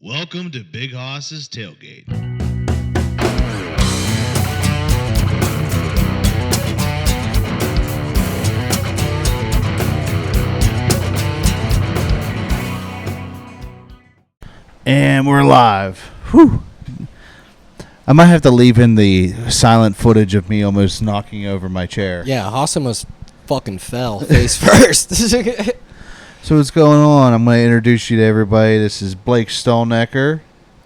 Welcome to Big Hoss's Tailgate. And we're live. Whew. I might have to leave in the silent footage of me almost knocking over my chair. Yeah, Haas almost fucking fell face first. So what's going on? I'm going to introduce you to everybody. This is Blake Stahlnecker.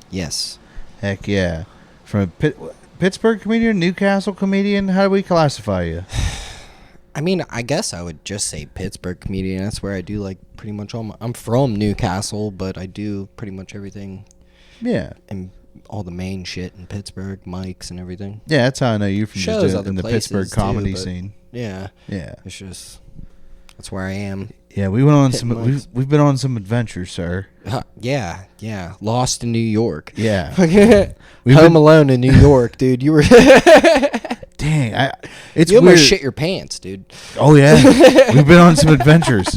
Yes. Heck yeah. From a Pittsburgh comedian, Newcastle comedian. How do we classify you? I mean, I guess I would just say Pittsburgh comedian. That's where I do like pretty much all my... I'm from Newcastle, but I do pretty much everything. Yeah. And all the main shit in Pittsburgh, mics and everything. Yeah, that's how I know you from Shows just other in the places Pittsburgh comedy too, scene. Yeah. Yeah. It's just... That's where I am. Yeah, we went on Hitting some. mics. We've been on some adventures, sir. Yeah. Lost in New York. Yeah. Home Alone in New York, dude. You were... Dang, it's you almost weird. shit your pants, dude. Oh yeah, we've been on some adventures.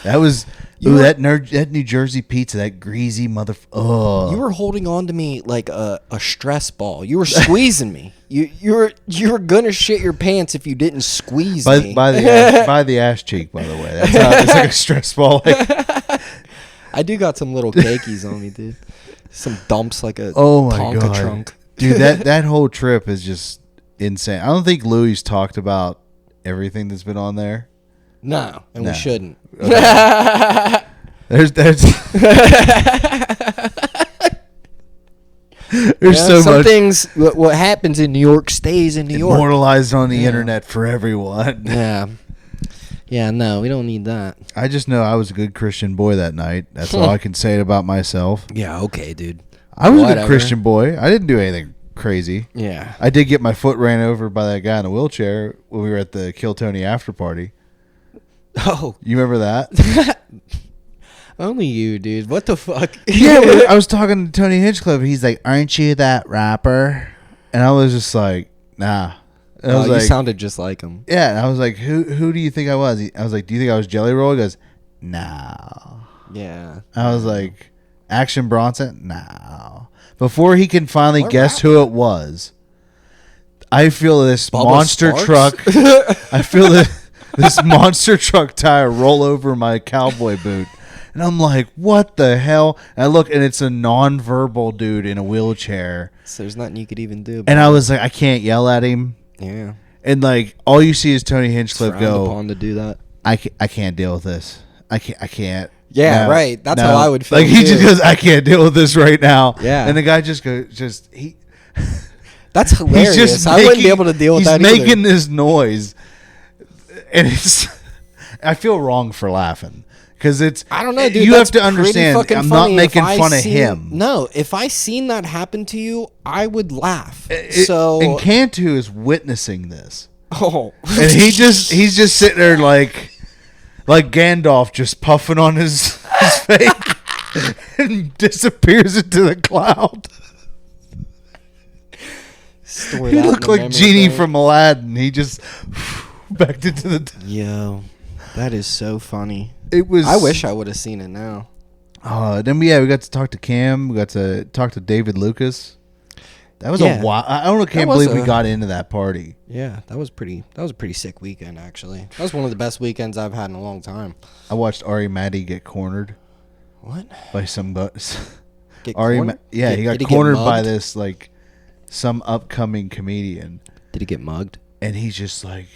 That was that New Jersey pizza, that greasy Oh, You were holding on to me like a stress ball. You were squeezing me. You were gonna shit your pants if you didn't squeeze me. by the ass cheek, by the way. That's how, it's like a stress ball. Like, I do got some little cakeys on me, dude. Some dumps like a oh my Tonka god, trunk. dude, that whole trip is just insane. I don't think Louis talked about everything that's been on there. No, and we shouldn't. Okay. There's so some much things. What happens in New York stays in New York. immortalized on the internet for everyone. Yeah. No, we don't need that. I just know I was a good Christian boy that night. That's all I can say about myself. Yeah. Okay, dude. I was a Whatever. good Christian boy. I didn't do anything crazy. Yeah. I did get my foot ran over by that guy in a wheelchair when we were at the Kill Tony after party. Oh. You remember that? Only you, dude. What the fuck? Yeah, I was talking to Tony Hinchcliffe. He's like, "Aren't you that rapper?" And I was just like, "Nah." And I was you like, sounded just like him. "Yeah." And I was like, "Who do you think I was?" I was like, "Do you think I was Jelly Roll?" He goes, "No." Yeah. I was like, "Action Bronson?" No. Before he can finally What guess rapper? who it was, I feel this Bubba monster Sparks? truck. I feel this monster truck tire roll over my cowboy boot. And I'm like, what the hell? And I look, and it's a nonverbal dude in a wheelchair. So there's nothing you could even do. And I was like, I can't yell at him. Yeah. And like, all you see is Tony Hinchcliffe Frowned go, upon to do that. I can't deal with this. I can't. Yeah, No, right. That's no." how I would feel. Like he too. just goes, I can't deal with this right now. Yeah. And the guy just goes, That's hilarious. he's just I wouldn't be able to deal with that He's making either. this noise. And I feel wrong for laughing. Because it's, I don't know, dude. You that's have to pretty understand, fucking I'm not funny. making If I fun of seen- him. No, if I seen that happen to you, I would laugh. And Cantu is witnessing this. Oh. And he's just sitting there like Gandalf, just puffing on his face and disappears into the cloud. Store He that in looked the like memory Genie bank. from Aladdin. He just backed into the... Yo, that is so funny. It was... I wish I would have seen it now. Then we got to talk to Cam. We got to talk to David Lucas. That was Yeah. a while. I can't was believe we a- got into that party. Yeah, that was a pretty sick weekend, actually. That was one of the best weekends I've had in a long time. I watched Ari Maddie get cornered What? by some bus. Get Ari, cornered? yeah, Did- he got did get cornered by mugged? this like some upcoming comedian, Did he get mugged? and he's just like,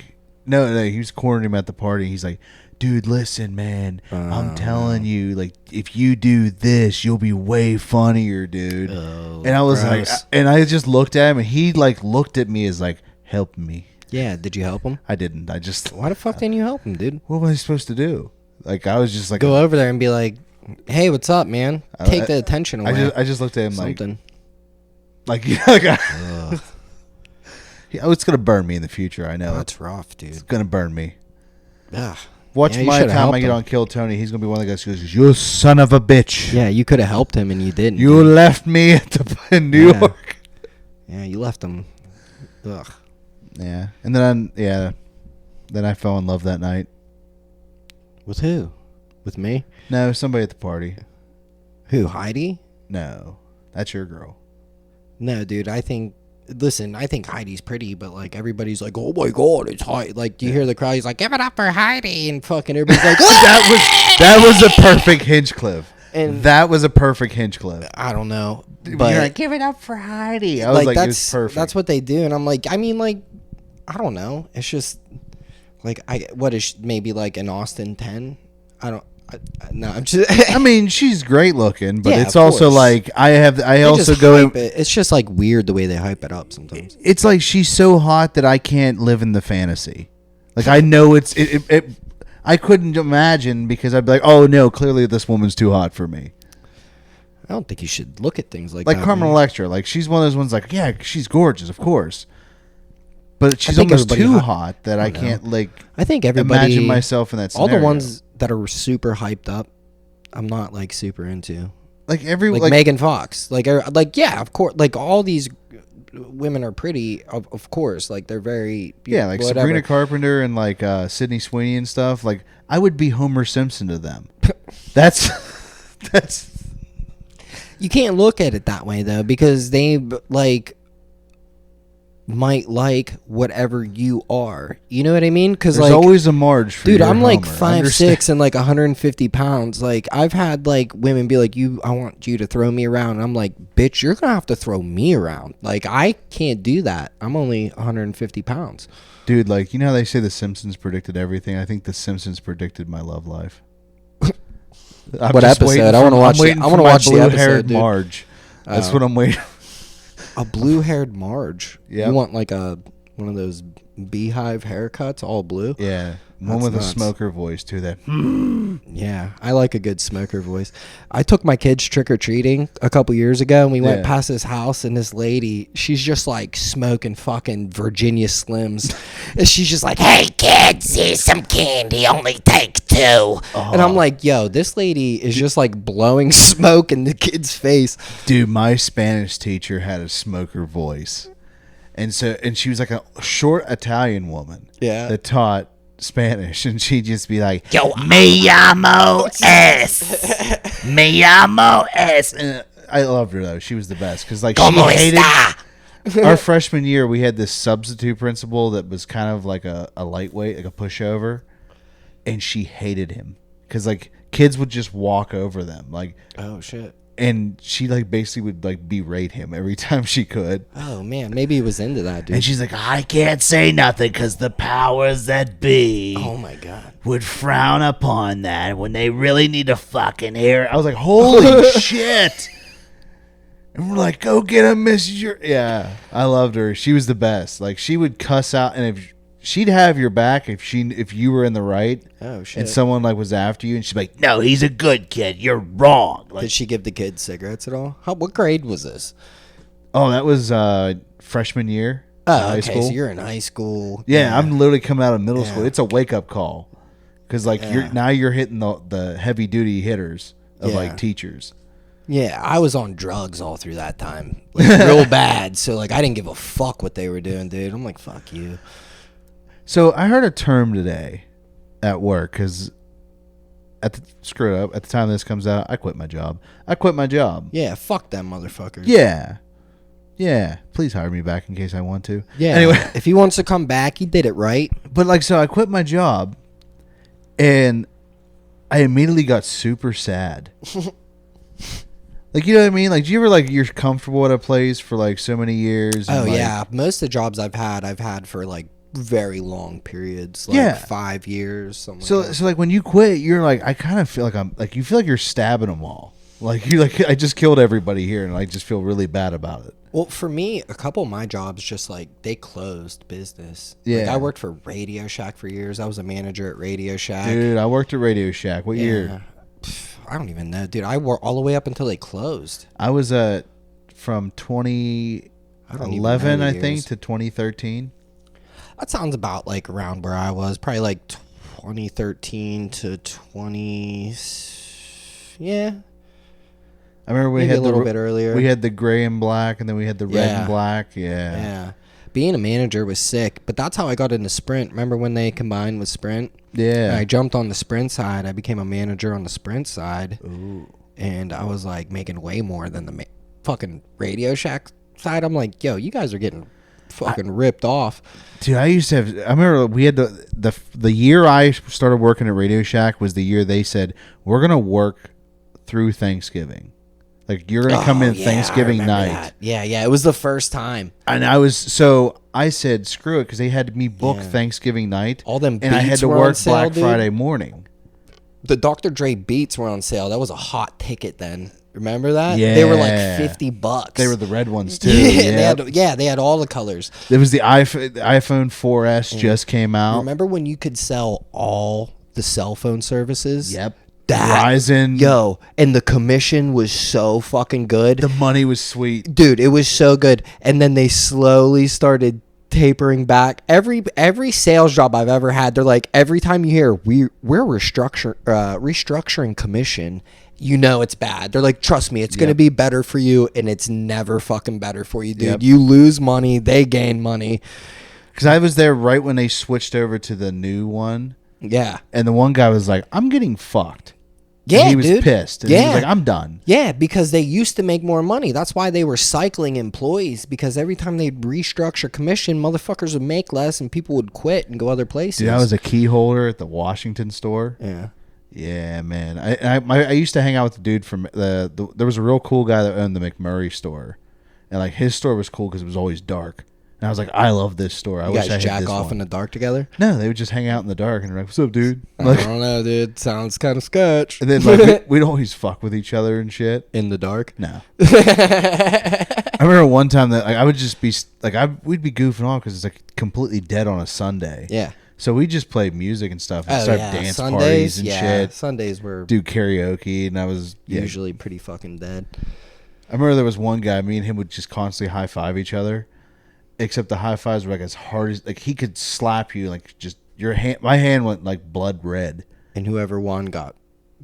no, he was cornering him at the party. He's like, dude, listen, man, I'm telling you, like, if you do this, you'll be way funnier, dude. Oh, and I was gross. like, and I just looked at him, and he like looked at me as like, help me. Yeah, did you help him? I didn't. I just, Why the fuck didn't you help him, dude? what was I supposed to do? Like, I was just like, Go over there and be like, "Hey, what's up, man? Take the attention away." I just looked at him Something. like oh, it's gonna burn me in the future. I know That's rough, dude. it's gonna burn me. Ugh. Watch Yeah, you my should've time I helped get him. on Kill Tony. He's gonna be one of the guys who goes, "You son of a bitch! Yeah, you could have helped him and you didn't. You dude. left me in New Yeah. York." Yeah, you left him. Ugh. Yeah, and then I fell in love that night. With who? With me? No, somebody at the party. Who? Heidi? No, that's your girl. No, dude, I think Heidi's pretty, but like everybody's like, oh my god, it's Heidi. Like, do you hear the crowd? He's like, give it up for Heidi, and fucking everybody's like, that was a perfect Hinchcliffe. And that was a perfect Hinchcliffe. I don't know, But you're like, give it up for Heidi. I was like, that's it's perfect. That's what they do, and I'm like, I mean, like, I don't know. It's just like what is maybe like an Austin 10? No, I'm just. I mean, she's great looking, but Yeah, it's of also course. like I also just go. hype it. It's just like weird the way they hype it up sometimes. It's like she's so hot that I can't live in the fantasy. Like I know it. I couldn't imagine because I'd be like, oh no, clearly this woman's too hot for me. I don't think you should look at things like Like that. Carmen man. Electra, like she's one of those ones. Like yeah, she's gorgeous, of course, but she's think almost everybody too hot that I know. can't like I think everybody imagine myself in that all scenario. the ones that are super hyped up, I'm not like super into. like every Like Megan Fox, like yeah, of course, like all these women are pretty, of course, like they're very like whatever. Sabrina Carpenter and like Sydney Sweeney and stuff. Like I would be Homer Simpson to them. That's You can't look at it that way though, because they like might like whatever you are. You know what I mean? Because there's like always a marge for dude, your I'm like Homer. 5'6" and like 150 pounds. Like I've had like women be like, I want you to throw me around. And I'm like, bitch, you're gonna have to throw me around. Like I can't do that. I'm only 150 pounds. Dude, like you know how they say the Simpsons predicted everything. I think the Simpsons predicted my love life. What episode? I want to watch. I want to watch the episode, dude. Marge. That's what I'm waiting. A blue-haired Marge. Yeah. You want like one of those beehive haircuts, all blue? Yeah, one That's with nuts. a smoker voice too. That Yeah, I like a good smoker voice. I took my kids trick-or-treating a couple years ago, and we went Yeah. past this house, and this lady, she's just like smoking fucking Virginia Slims. And she's just like, hey kids, here's some candy, only take 2. And I'm like, yo, this lady is just like blowing smoke in the kid's face. dude, my Spanish teacher had a smoker voice, and she was like a short Italian woman. Yeah. that taught Spanish, and she'd just be like, Yo, me llamo es. Me llamo es. and I loved her though. She was the best because like Como she hated. está? Our freshman year, we had this substitute principal that was kind of like a lightweight, like a pushover, and she hated him because like kids would just walk over them, like, Oh shit. and she like basically would like berate him every time she could. Oh man, maybe he was into that, dude. And she's like, I can't say nothing because the powers that be Oh my god. would frown upon that when they really need to fucking hear it. I was like, holy shit. And we're like, go get him, Miss. Yeah, I loved her. She was the best. Like she would cuss out, and if she'd have your back if you were in the right. Oh shit. And someone like was after you, and she'd be like, No, he's a good kid. You're wrong. Like, Did she give the kids cigarettes at all? What grade was this? "Oh, that was freshman year, in high okay, school." so you're in high school. Yeah, I'm literally coming out of middle Yeah. school. It's a wake up call because like Yeah. you're hitting the heavy duty hitters of Yeah. like teachers. Yeah, I was on drugs all through that time, like real bad. So like, I didn't give a fuck what they were doing, dude. I'm like, fuck you. So I heard a term today at work because screw it up. At the time this comes out, I quit my job. Yeah, fuck them motherfuckers. Yeah. Please hire me back in case I want to. Yeah. Anyway, if he wants to come back, he did it right. but like, so I quit my job, and I immediately got super sad. Like, you know what I mean? Like, do you ever like you're comfortable at a place for like so many years? and, Oh like, yeah, most of the jobs I've had for like very long periods, like Yeah. 5 years. Something So like that. so like when you quit, you're like, I kind of feel like I'm like you feel like you're stabbing them all. Like you like I just killed everybody here, and I just feel really bad about it. Well, for me, a couple of my jobs just like they closed business. Like, Yeah. I worked for Radio Shack for years. I was a manager at Radio Shack. Dude, I worked at Radio Shack. What year? I don't even know, dude. I worked all the way up until they closed. I was from 2011, I think, years. to 2013. That sounds about like around where I was. Probably like 2013 to 20. Yeah. I remember we Maybe had a little bit earlier. We had the gray and black, and then we had the red Yeah. and black. Yeah. Yeah. Being a manager was sick, but that's how I got into Sprint. Remember when they combined with Sprint? Yeah. And I jumped on the Sprint side. I became a manager on the Sprint side. Ooh. and I was like making way more than the fucking Radio Shack side. I'm like, yo, you guys are getting fucking ripped off. Dude, I remember we had the year I started working at Radio Shack was the year they said, we're going to work through Thanksgiving. Like, you're going to come in Thanksgiving night. That. Yeah, it was the first time. And I said, screw it, because they had me book Thanksgiving night. All them and I had beats to were work on sale, Black dude. Friday morning. The Dr. Dre beats were on sale. That was a hot ticket then. Remember that? Yeah. They were like $50. They were the red ones, too. They had all the colors. It was the iPhone 4S just came out. Remember when you could sell all the cell phone services? Yep. Verizon. Yo, and the commission was so fucking good. The money was sweet. Dude, it was so good. And then they slowly started tapering back. Every sales job I've ever had, they're like, every time you hear we're restructuring commission, you know it's bad. They're like, trust me, it's going to be better for you, and it's never fucking better for you, dude. Yep. You lose money, they gain money. Because I was there right when they switched over to the new one. Yeah. And the one guy was like, I'm getting fucked. Yeah, and he was dude. pissed. And he was like, I'm done. Yeah, because they used to make more money. That's why they were cycling employees, because every time they'd restructure commission, motherfuckers would make less and people would quit and go other places. Dude, I was a key holder at the Washington store. Yeah. Yeah, man. I used to hang out with the dude from there was a real cool guy that owned the McMurray store. And like his store was cool because it was always dark. And I was like, I love this store. I You wish guys I had jack this off one. in the dark together? No, they would just hang out in the dark and they're like, what's up, dude? I Like, don't know, dude. Sounds kind of sketch. and then like we'd always fuck with each other and shit. In the dark? No. I remember one time that like, I would just be like, we'd be goofing off because it's like completely dead on a Sunday. Yeah. So we just play music and stuff and start dance parties and shit. Sundays were Do karaoke, and I was usually pretty fucking dead. I remember there was one guy, me and him would just constantly high five each other, except the high fives were like as hard as like he could slap you like just your hand. My hand went like blood red. And whoever won got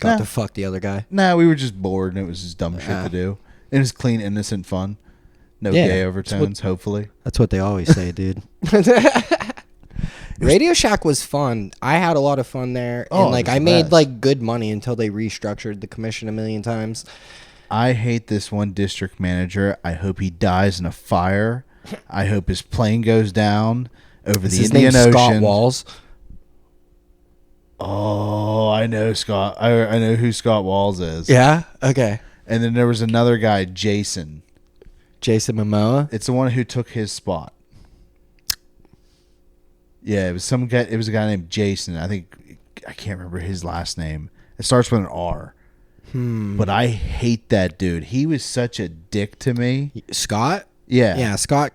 Nah. to fuck the other guy. Nah, we were just bored and it was just dumb shit to do. And it was clean, innocent fun. No Yeah, gay overtones, hopefully. That's what they always say, dude. Radio Shack was fun. I had a lot of fun there. Oh, And like it was I the made best. like good money until they restructured the commission a million times. I hate this one district manager. I hope he dies in a fire. I hope his plane goes down over the His Indian name's Ocean. Scott Walls. Oh, I know Scott. I know who Scott Walls is. Yeah? Okay. And then there was another guy, Jason. Jason Momoa. It's the one who took his spot. Yeah, it was some guy. It was a guy named Jason. I can't remember his last name. It starts with an R. But I hate that dude. He was such a dick to me. Scott? Yeah. Yeah, Scott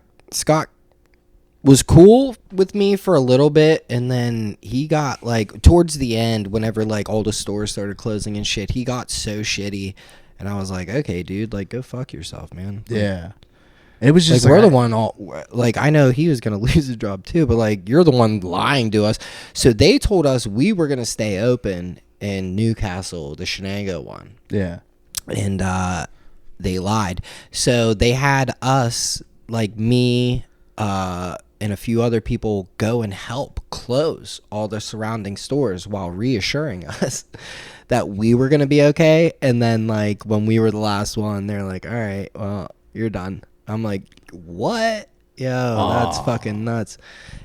was cool with me for a little bit, and then he got like towards the end, whenever like all the stores started closing and shit, he got so shitty, and I was like, okay, dude, like go fuck yourself, man. Yeah. It was just Like we're the one like I know he was gonna lose his job too, but like you're the one lying to us. So they told us we were gonna stay open in Newcastle, the Shenango one. Yeah. And they lied. So they had us, like me and a few other people, go and help close all the surrounding stores while reassuring us that we were going to be okay. And then like when we were the last one, they're like, all right, well, you're done. I'm like, what? Yo, that's fucking nuts.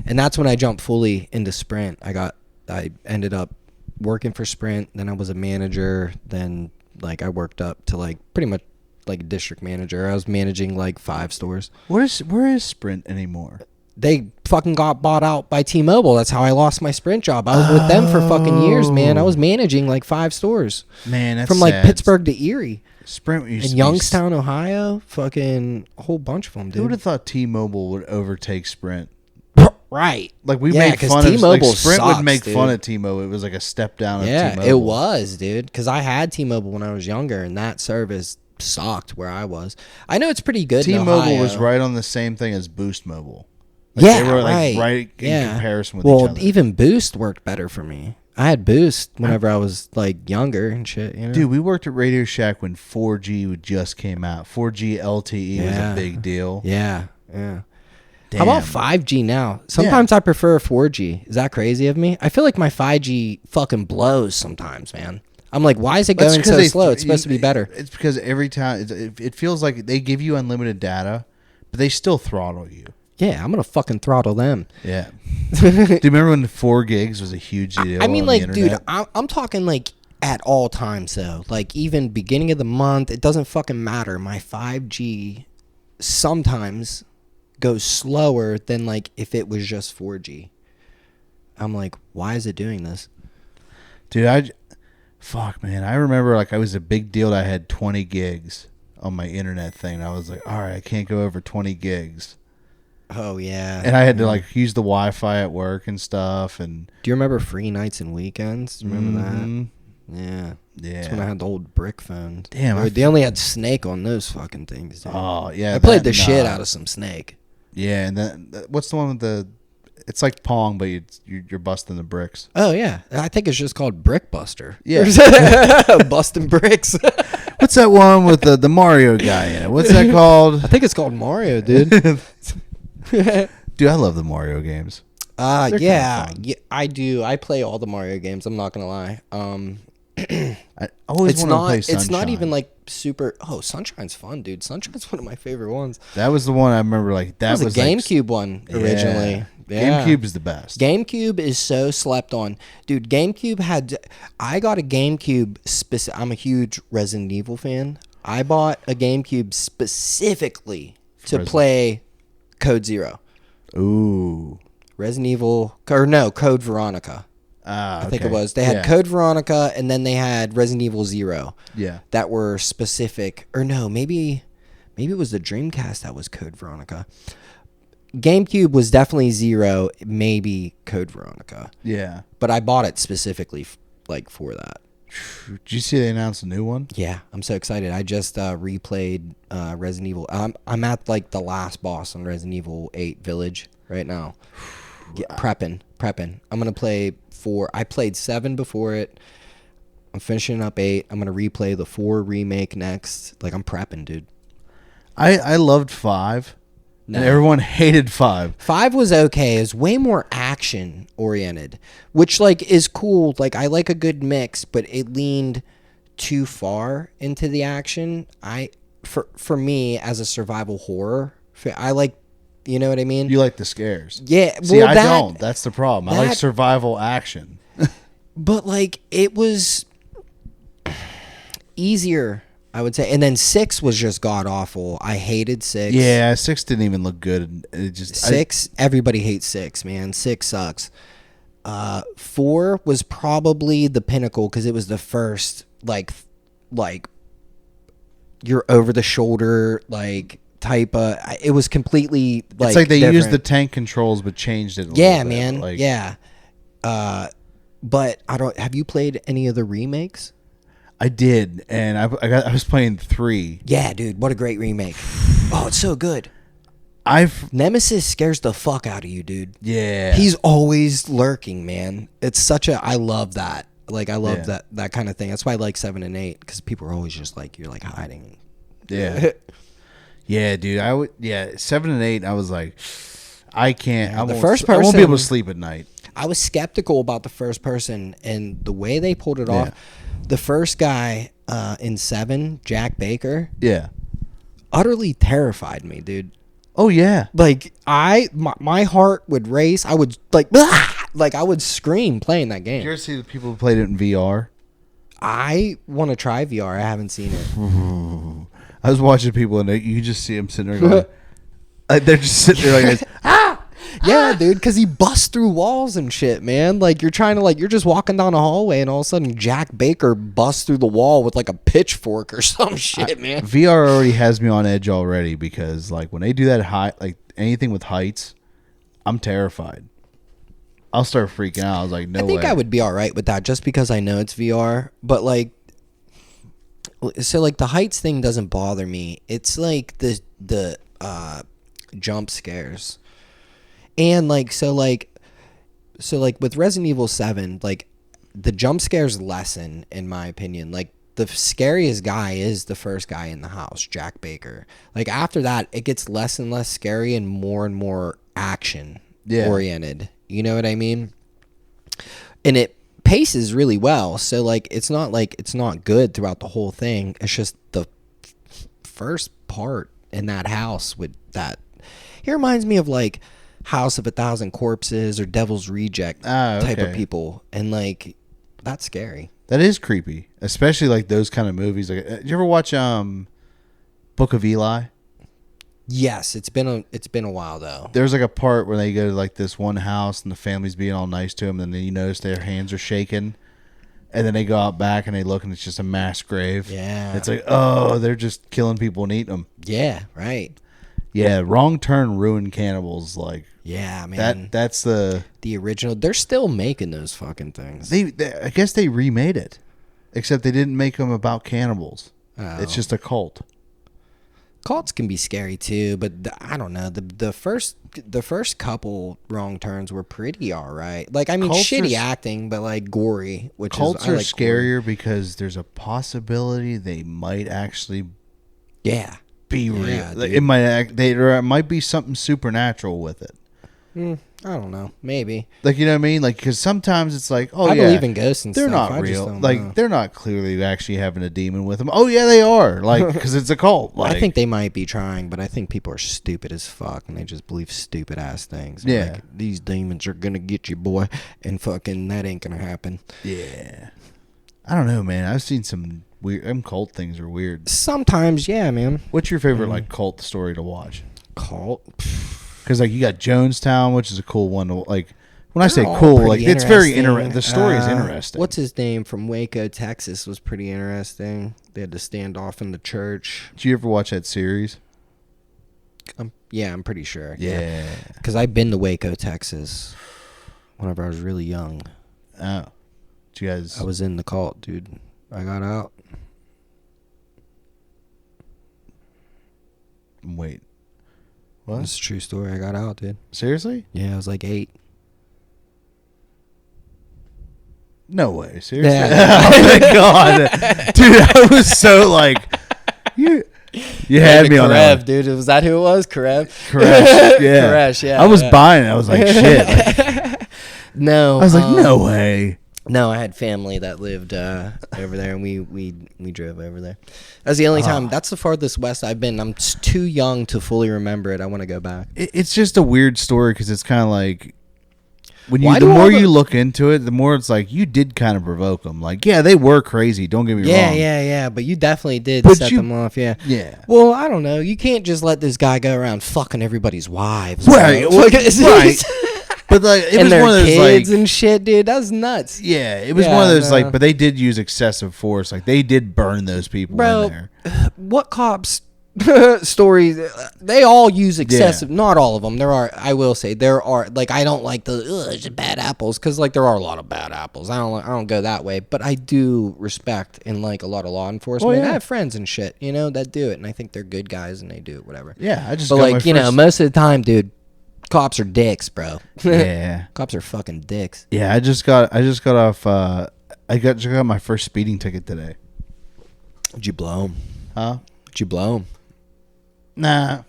And that's when I jumped fully into Sprint. I ended up working for Sprint. Then I was a manager. Then like I worked up to like pretty much like a district manager. I was managing like 5 stores. Where is Sprint anymore? They fucking got bought out by T-Mobile. That's how I lost my Sprint job. I was with them for fucking years, man. I was managing like 5 stores. Man, that's from like sad. Pittsburgh to Erie. Sprint used In to Youngstown, Ohio. Fucking a whole bunch of them, Who would dude. have thought T-Mobile would overtake Sprint? Right. Like we Yeah, made 'cause fun of like T-Mobile Sprint sucks, would make dude. fun of T-Mobile. It was like a step down of Yeah, T-Mobile. it was, dude. Because I had T-Mobile when I was younger, and that service sucked where I was. I know it's pretty good. in T-Mobile was Ohio. right on the same thing as Boost Mobile. Like, Yeah, they were like right. in comparison with well, each other. even Boost worked better for me. I had Boost whenever I was like younger and shit. You know? Dude, we worked at Radio Shack when 4G just came out. 4G LTE was Yeah. a big deal. Yeah, yeah. Damn. How about 5G now? Sometimes I prefer 4G. Is that crazy of me? I feel like my 5G fucking blows sometimes, man. I'm like, why is it That's going 'cause so they slow? It's supposed to be better. It's because every time it feels like they give you unlimited data, but they still throttle you. Yeah, I'm gonna fucking throttle them. Yeah. Do you remember when 4 gigs was a huge deal? I mean, on like, the dude, internet? I'm talking like at all times though. Like even beginning of the month, it doesn't fucking matter. My 5G sometimes goes slower than like if it was just 4G. I'm like, why is it doing this? Dude, fuck, man. I remember like I was a big deal that I had 20 gigs on my internet thing. And I was like, all right, I can't go over 20 gigs. Oh yeah. And I had to like use the Wi-Fi at work and stuff. And Do you remember free nights and weekends? Remember Mhm. that? Yeah. Yeah. That's when I had the old brick phone. Damn, They only had Snake on those fucking things, dude. Oh, yeah. I played that- the shit nah. out of some Snake. Yeah, and then what's the one with the? It's like Pong, but you're busting the bricks. Oh yeah. I think it's just called Brick Buster. Yeah. Busting bricks. What's that one with the Mario guy in it? What's that called? I think it's called Mario, dude. Dude, I love the Mario games. They're kinda Yeah, fun. yeah, I do. I play all the Mario games. I'm not gonna lie. I always It's wanted to not. play It's Sunshine. not even like super. Oh, Sunshine's fun, dude. Sunshine's one of my favorite ones. That was the one I remember. Like That was a like, GameCube one originally. Yeah. GameCube is the best. GameCube is so slept on, dude. GameCube had. I got a GameCube. I'm a huge Resident Evil fan. I bought a GameCube specifically to Resident- play Code Zero. Ooh. Resident Evil, or no, Code Veronica. I I think it was. They had Code Veronica, and then they had Resident Evil Zero. Yeah. That were specific, or no, maybe it was the Dreamcast that was Code Veronica. GameCube was definitely Zero, maybe Code Veronica, Yeah. but I bought it specifically like for that. Did you see they announced a new one? Yeah, I'm so excited. I just replayed Resident Evil. I'm at like the last boss on Resident Evil 8 Village right now. Prepping. I'm gonna play 4. I played 7 before it. I'm finishing up 8. I'm gonna replay the 4 remake next. Like I'm prepping, dude. I loved 5. No. And everyone hated 5. 5 was okay. It's way more action oriented, which like is cool. Like I like a good mix, but it leaned too far into the action. For me as a survival horror, I like, you know what I mean? You like the scares. Yeah. See, well, I don't. That's the problem. I like that- survival action. But like it was easier, I would say. And then 6 was just god awful. I hated 6. Yeah, 6 didn't even look good. It just 6, everybody hates 6, man. 6 sucks. 4 was probably the pinnacle because it was the first like you're over the shoulder like type of. It was completely like it's like they used the different. tank controls but changed it. Yeah, little bit. man. Like, Yeah. But I don't. Have you played any of the remakes? I did, and I was playing 3. Yeah, dude. What a great remake. Oh, it's so good. Nemesis scares the fuck out of you, dude. Yeah. He's always lurking, man. It's such a. I love that. Like I love that kind of thing. That's why I like 7 and 8 because people are always just like you're like hiding. Yeah. Yeah, dude. 7 and 8. I was like, I can't. Yeah, I the won't, first I won't be able to person- sleep at night. I was skeptical about the first person and the way they pulled it off. The first guy in 7, Jack Baker, Yeah. utterly terrified me, dude. Oh yeah. Like my heart would race. I would like I would scream playing that Did game. you ever see the people who played it in VR? I want to try VR. I haven't seen it. I was watching people and you just see them sitting there going, they're just sitting there like this. Yeah, dude, because he busts through walls and shit, man. Like you're trying to you're just walking down a hallway and all of a sudden Jack Baker busts through the wall with like a pitchfork or some shit, man. VR already has me on edge already because like when they do that high, like anything with heights, I'm terrified. I'll start freaking out. I was like, no way. I think I would be all right with that just because I know it's VR. But like, so like the heights thing doesn't bother me. It's like the jump scares. And like so with Resident Evil 7, like the jump scares lessen in my opinion. Like the scariest guy is the first guy in the house, Jack Baker. Like after that, it gets less and less scary and more action oriented. You know what I mean? And it paces really well. So like it's not like it's not good throughout the whole thing. It's just the first part in that house with that. It reminds me of like House of a Thousand Corpses or Devil's Reject type of people, and like that's scary. That is creepy, especially like those kind of movies. Like, did you ever watch Book of Eli? Yes, it's been a while though. There's like a part where they go to like this one house and the family's being all nice to them, and then you notice their hands are shaking, and then they go out back and they look and it's just a mass grave. Yeah, it's like, oh, they're just killing people and eating them. Yeah, right. Yeah, Wrong Turn ruined cannibals. Like, yeah, man. That's the original. They're still making those fucking things. They I guess they remade it, except they didn't make them about cannibals. Oh. It's just a cult. Cults can be scary too, but I don't know. The first couple Wrong Turns were pretty alright. Like, I mean, Cults shitty are, acting, but like gory. Which cults is, I are like scarier gory. because there's a possibility they might actually Yeah. be real. Yeah, Like, dude. there might be something supernatural with it. I don't know. Maybe. Like, you know what I mean? Like, because sometimes it's like, oh, I yeah, believe in ghosts and they're stuff. not I just real. don't Like, know. they're not clearly actually having a demon with them. Oh, yeah, they are. Like, because it's a cult. Like, I think they might be trying, but I think people are stupid as fuck and they just believe stupid ass things. And Yeah. like, these demons are gonna get you, boy, and fucking that ain't gonna happen. yeah. I don't know, man. I've seen some weird. Them cult things are weird. Sometimes, yeah, man. What's your favorite like cult story to watch? Cult. Because like you got Jonestown, which is a cool one. To, like when I say They're all cool, like pretty it's very interesting. interesting. The story is interesting. What's his name from Waco, Texas? Was pretty interesting. They had to stand off in the church. Did you ever watch that series? Yeah, I'm pretty sure. Yeah. Because I've been to Waco, Texas. Whenever I was really young, Oh, did you guys? I was in the cult, dude. I got out. Wait. What? It's a true story. I got out, dude. Seriously? Yeah, I was like 8. No way. Seriously? Yeah. Oh my god, dude! I was so like, you had me on that one. dude. Was that who it was? Karev? Koresh, yeah. Koresh, yeah. I was yeah. buying it. I was like, shit. Like, No. I was like, no way. No, I had family that lived over there, and we drove over there. That's the only time. That's the farthest west I've been. I'm too young to fully remember it. I want to go back. It's just a weird story because it's kind of like when you Why the do more all you look into it, the more it's like you did kind of provoke them. Like, yeah, they were crazy. Don't get me Yeah, wrong. yeah. But you definitely did But set you- them off. Yeah. Yeah. Well, I don't know. You can't just let this guy go around fucking everybody's wives. Right, bro. well, It's- right. But like, it and was their one of those kids like, and shit, dude. That's nuts. yeah, it was Yeah, one of those no. like, but they did use excessive force. Like they did burn those people Bro, in there. What cops stories? They all use excessive. Not all of them. There are. I will say there are. Like I don't like the bad apples because like there are a lot of bad apples. I don't go that way. But I do respect and like a lot of law enforcement. Oh, yeah. I have friends and shit, that do it, and I think they're good guys and they do it. Whatever. Yeah, I just. But got my like first, most of the time, dude, cops are dicks, bro. Yeah. Cops are fucking dicks. Yeah, I just got off. I just got my first speeding ticket today. Did you blow him? Huh? Did you blow him? Nah.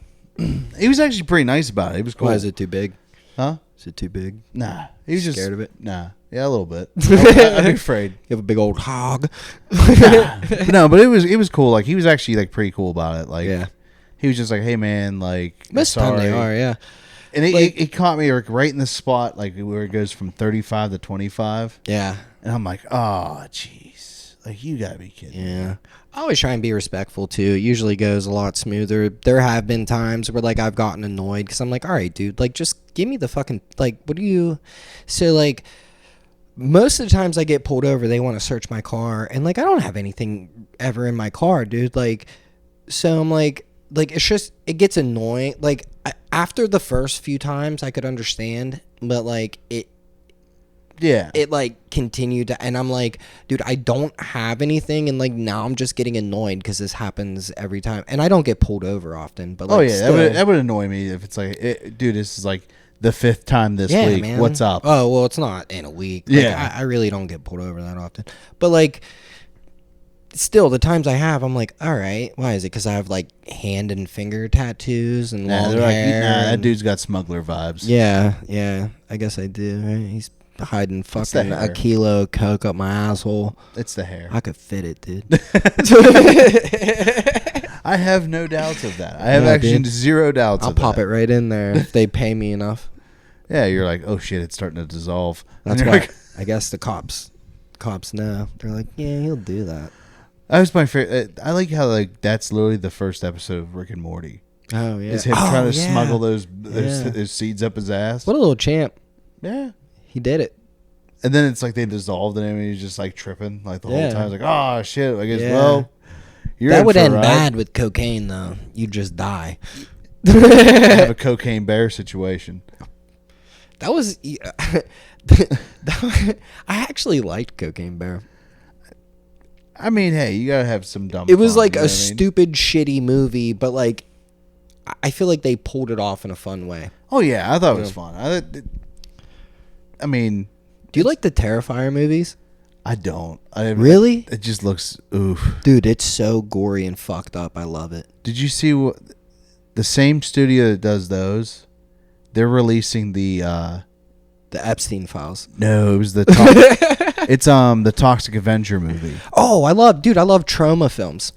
He was actually pretty nice about it. He was cool. Why is it too big? Huh? Is it too big? Nah. He was just Scared of it? Nah. Yeah, a little bit. I'd be afraid. You have a big old hog. But no, but it was cool. Like he was actually like pretty cool about it. Like Yeah. he was just like, hey man, like Most of the time they sorry. are, yeah. And Like- it caught me like right in the spot, like where it goes from 35 to 25, Yeah. and I'm like, oh jeez, like you gotta be kidding. me. Yeah. I always try and be respectful too. It usually goes a lot smoother. There have been times where like I've gotten annoyed because I'm like, all right, dude, like just give me the fucking like what do you so like most of the times I get pulled over, they want to search my car and like I don't have anything ever in my car, dude. Like so I'm like it's just it gets annoying. Like after the first few times I could understand, but like Yeah. it like continued to, and I'm like, dude, I don't have anything, and like now I'm just getting annoyed because this happens every time, and I don't get pulled over often, but like, Oh yeah, still, that would annoy me if it's like, dude, this is like the 5th time this yeah, week. man. What's up? Oh well, it's not in a week. Like, Yeah. I really don't get pulled over that often, but like still the times I have, I'm like, all right, why is it? Because I have like hand and finger tattoos and Nah, long they're like, hair. nah, that and- dude's got smuggler vibes. Yeah, I guess I do. Right? He's hiding the fucking hair. a kilo of coke up my asshole. It's the hair. I could fit it, dude. I have no doubts of that. I have Yeah, actually dude. zero doubts I'll of pop that. it right in there if they pay me enough. Yeah, you're like, oh shit, it's starting to dissolve. That's And why you're like, I guess the cops know. They're like, yeah, he'll do that. that was my favorite. I like how like that's literally the first episode of Rick and Morty. Oh yeah, Is him Oh, trying to yeah. smuggle Yeah. those seeds up his ass. What a little champ. Yeah. He did it. And then it's like they dissolved in him and he's just like tripping like the Yeah. whole time. It's like, oh shit. I guess, Yeah. well, you're That in would for a end ride. bad with cocaine, though. You'd just die. I have a cocaine bear situation. That was. I actually liked Cocaine Bear. I mean, hey, you gotta have some dumb. It was fun, like you know a what I mean? stupid, shitty movie, but like, I feel like they pulled it off in a fun way. Oh yeah, I thought it was Yeah. fun. I mean, Do you like the Terrifier movies? I don't. Really? It just looks oof. Dude, it's so gory and fucked up. I love it. Did you see what the same studio that does those? They're releasing the. The Epstein Files. No, it was the. It's the Toxic Avenger movie. Oh, I love trauma films.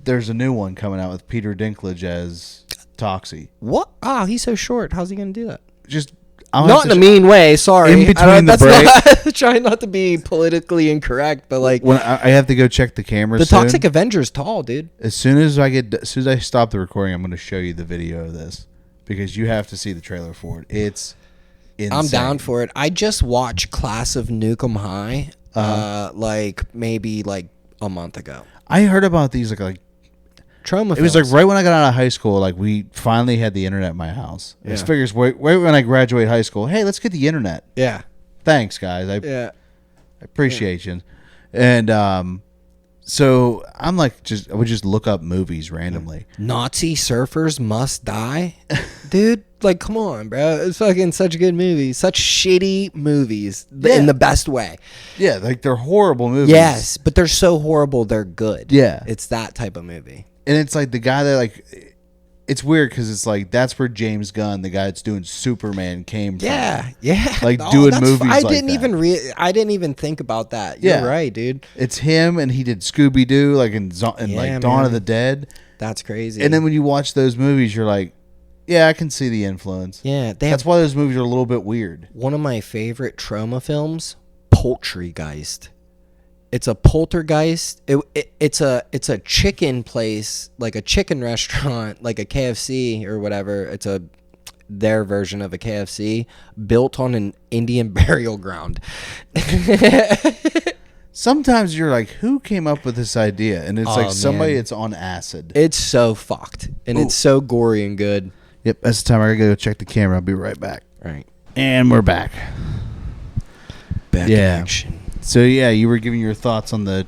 There's a new one coming out with Peter Dinklage as Toxie. What? Oh, he's so short. How's he gonna do that? Just I'll Not have in to a mean way. Sorry. In between the that's not, trying not to be politically incorrect, but like when I have to go check the camera. the soon. Toxic Avenger's tall, dude. As soon as I stop the recording, I'm going to show you the video of this because you have to see the trailer for it. It's insane. I'm down for it. I just watched Class of Nukem High, like maybe like a month ago. I heard about these like Trauma. it was like right when I got out of high school. Like we finally had the internet at my house. It Yeah. figures right when I graduate high school. Hey, let's get the internet. Yeah. Thanks, guys. I Yeah. appreciate you. And so I'm like I would just look up movies randomly. Nazi surfers must die, dude. Like, come on, bro. It's fucking such a good movie. Such shitty movies in the best way. Yeah, like they're horrible movies. Yes, but they're so horrible they're good. Yeah. It's that type of movie. And it's like the guy that like, it's weird because it's like that's where James Gunn, the guy that's doing Superman, came from. Yeah, yeah. Like doing that's movies I like didn't that. I didn't even think about that. You're Yeah. right, dude. It's him, and he did Scooby Doo, like in Yeah, like Dawn man. of the Dead. That's crazy. And then when you watch those movies, you're like, yeah, I can see the influence. yeah, they have That's why those movies are a little bit weird. one of my favorite trauma films, Poultrygeist. It's a poltergeist. It's a chicken place, like a chicken restaurant, like a KFC or whatever. It's their version of a KFC built on an Indian burial ground. Sometimes you're like, who came up with this idea? And it's Oh, like somebody man. that's on acid. It's so fucked and it's so gory and good. Yep, that's the time I gotta go check the camera. I'll be right back. Right. And we're back. Back Yeah. in action. So yeah, you were giving your thoughts on the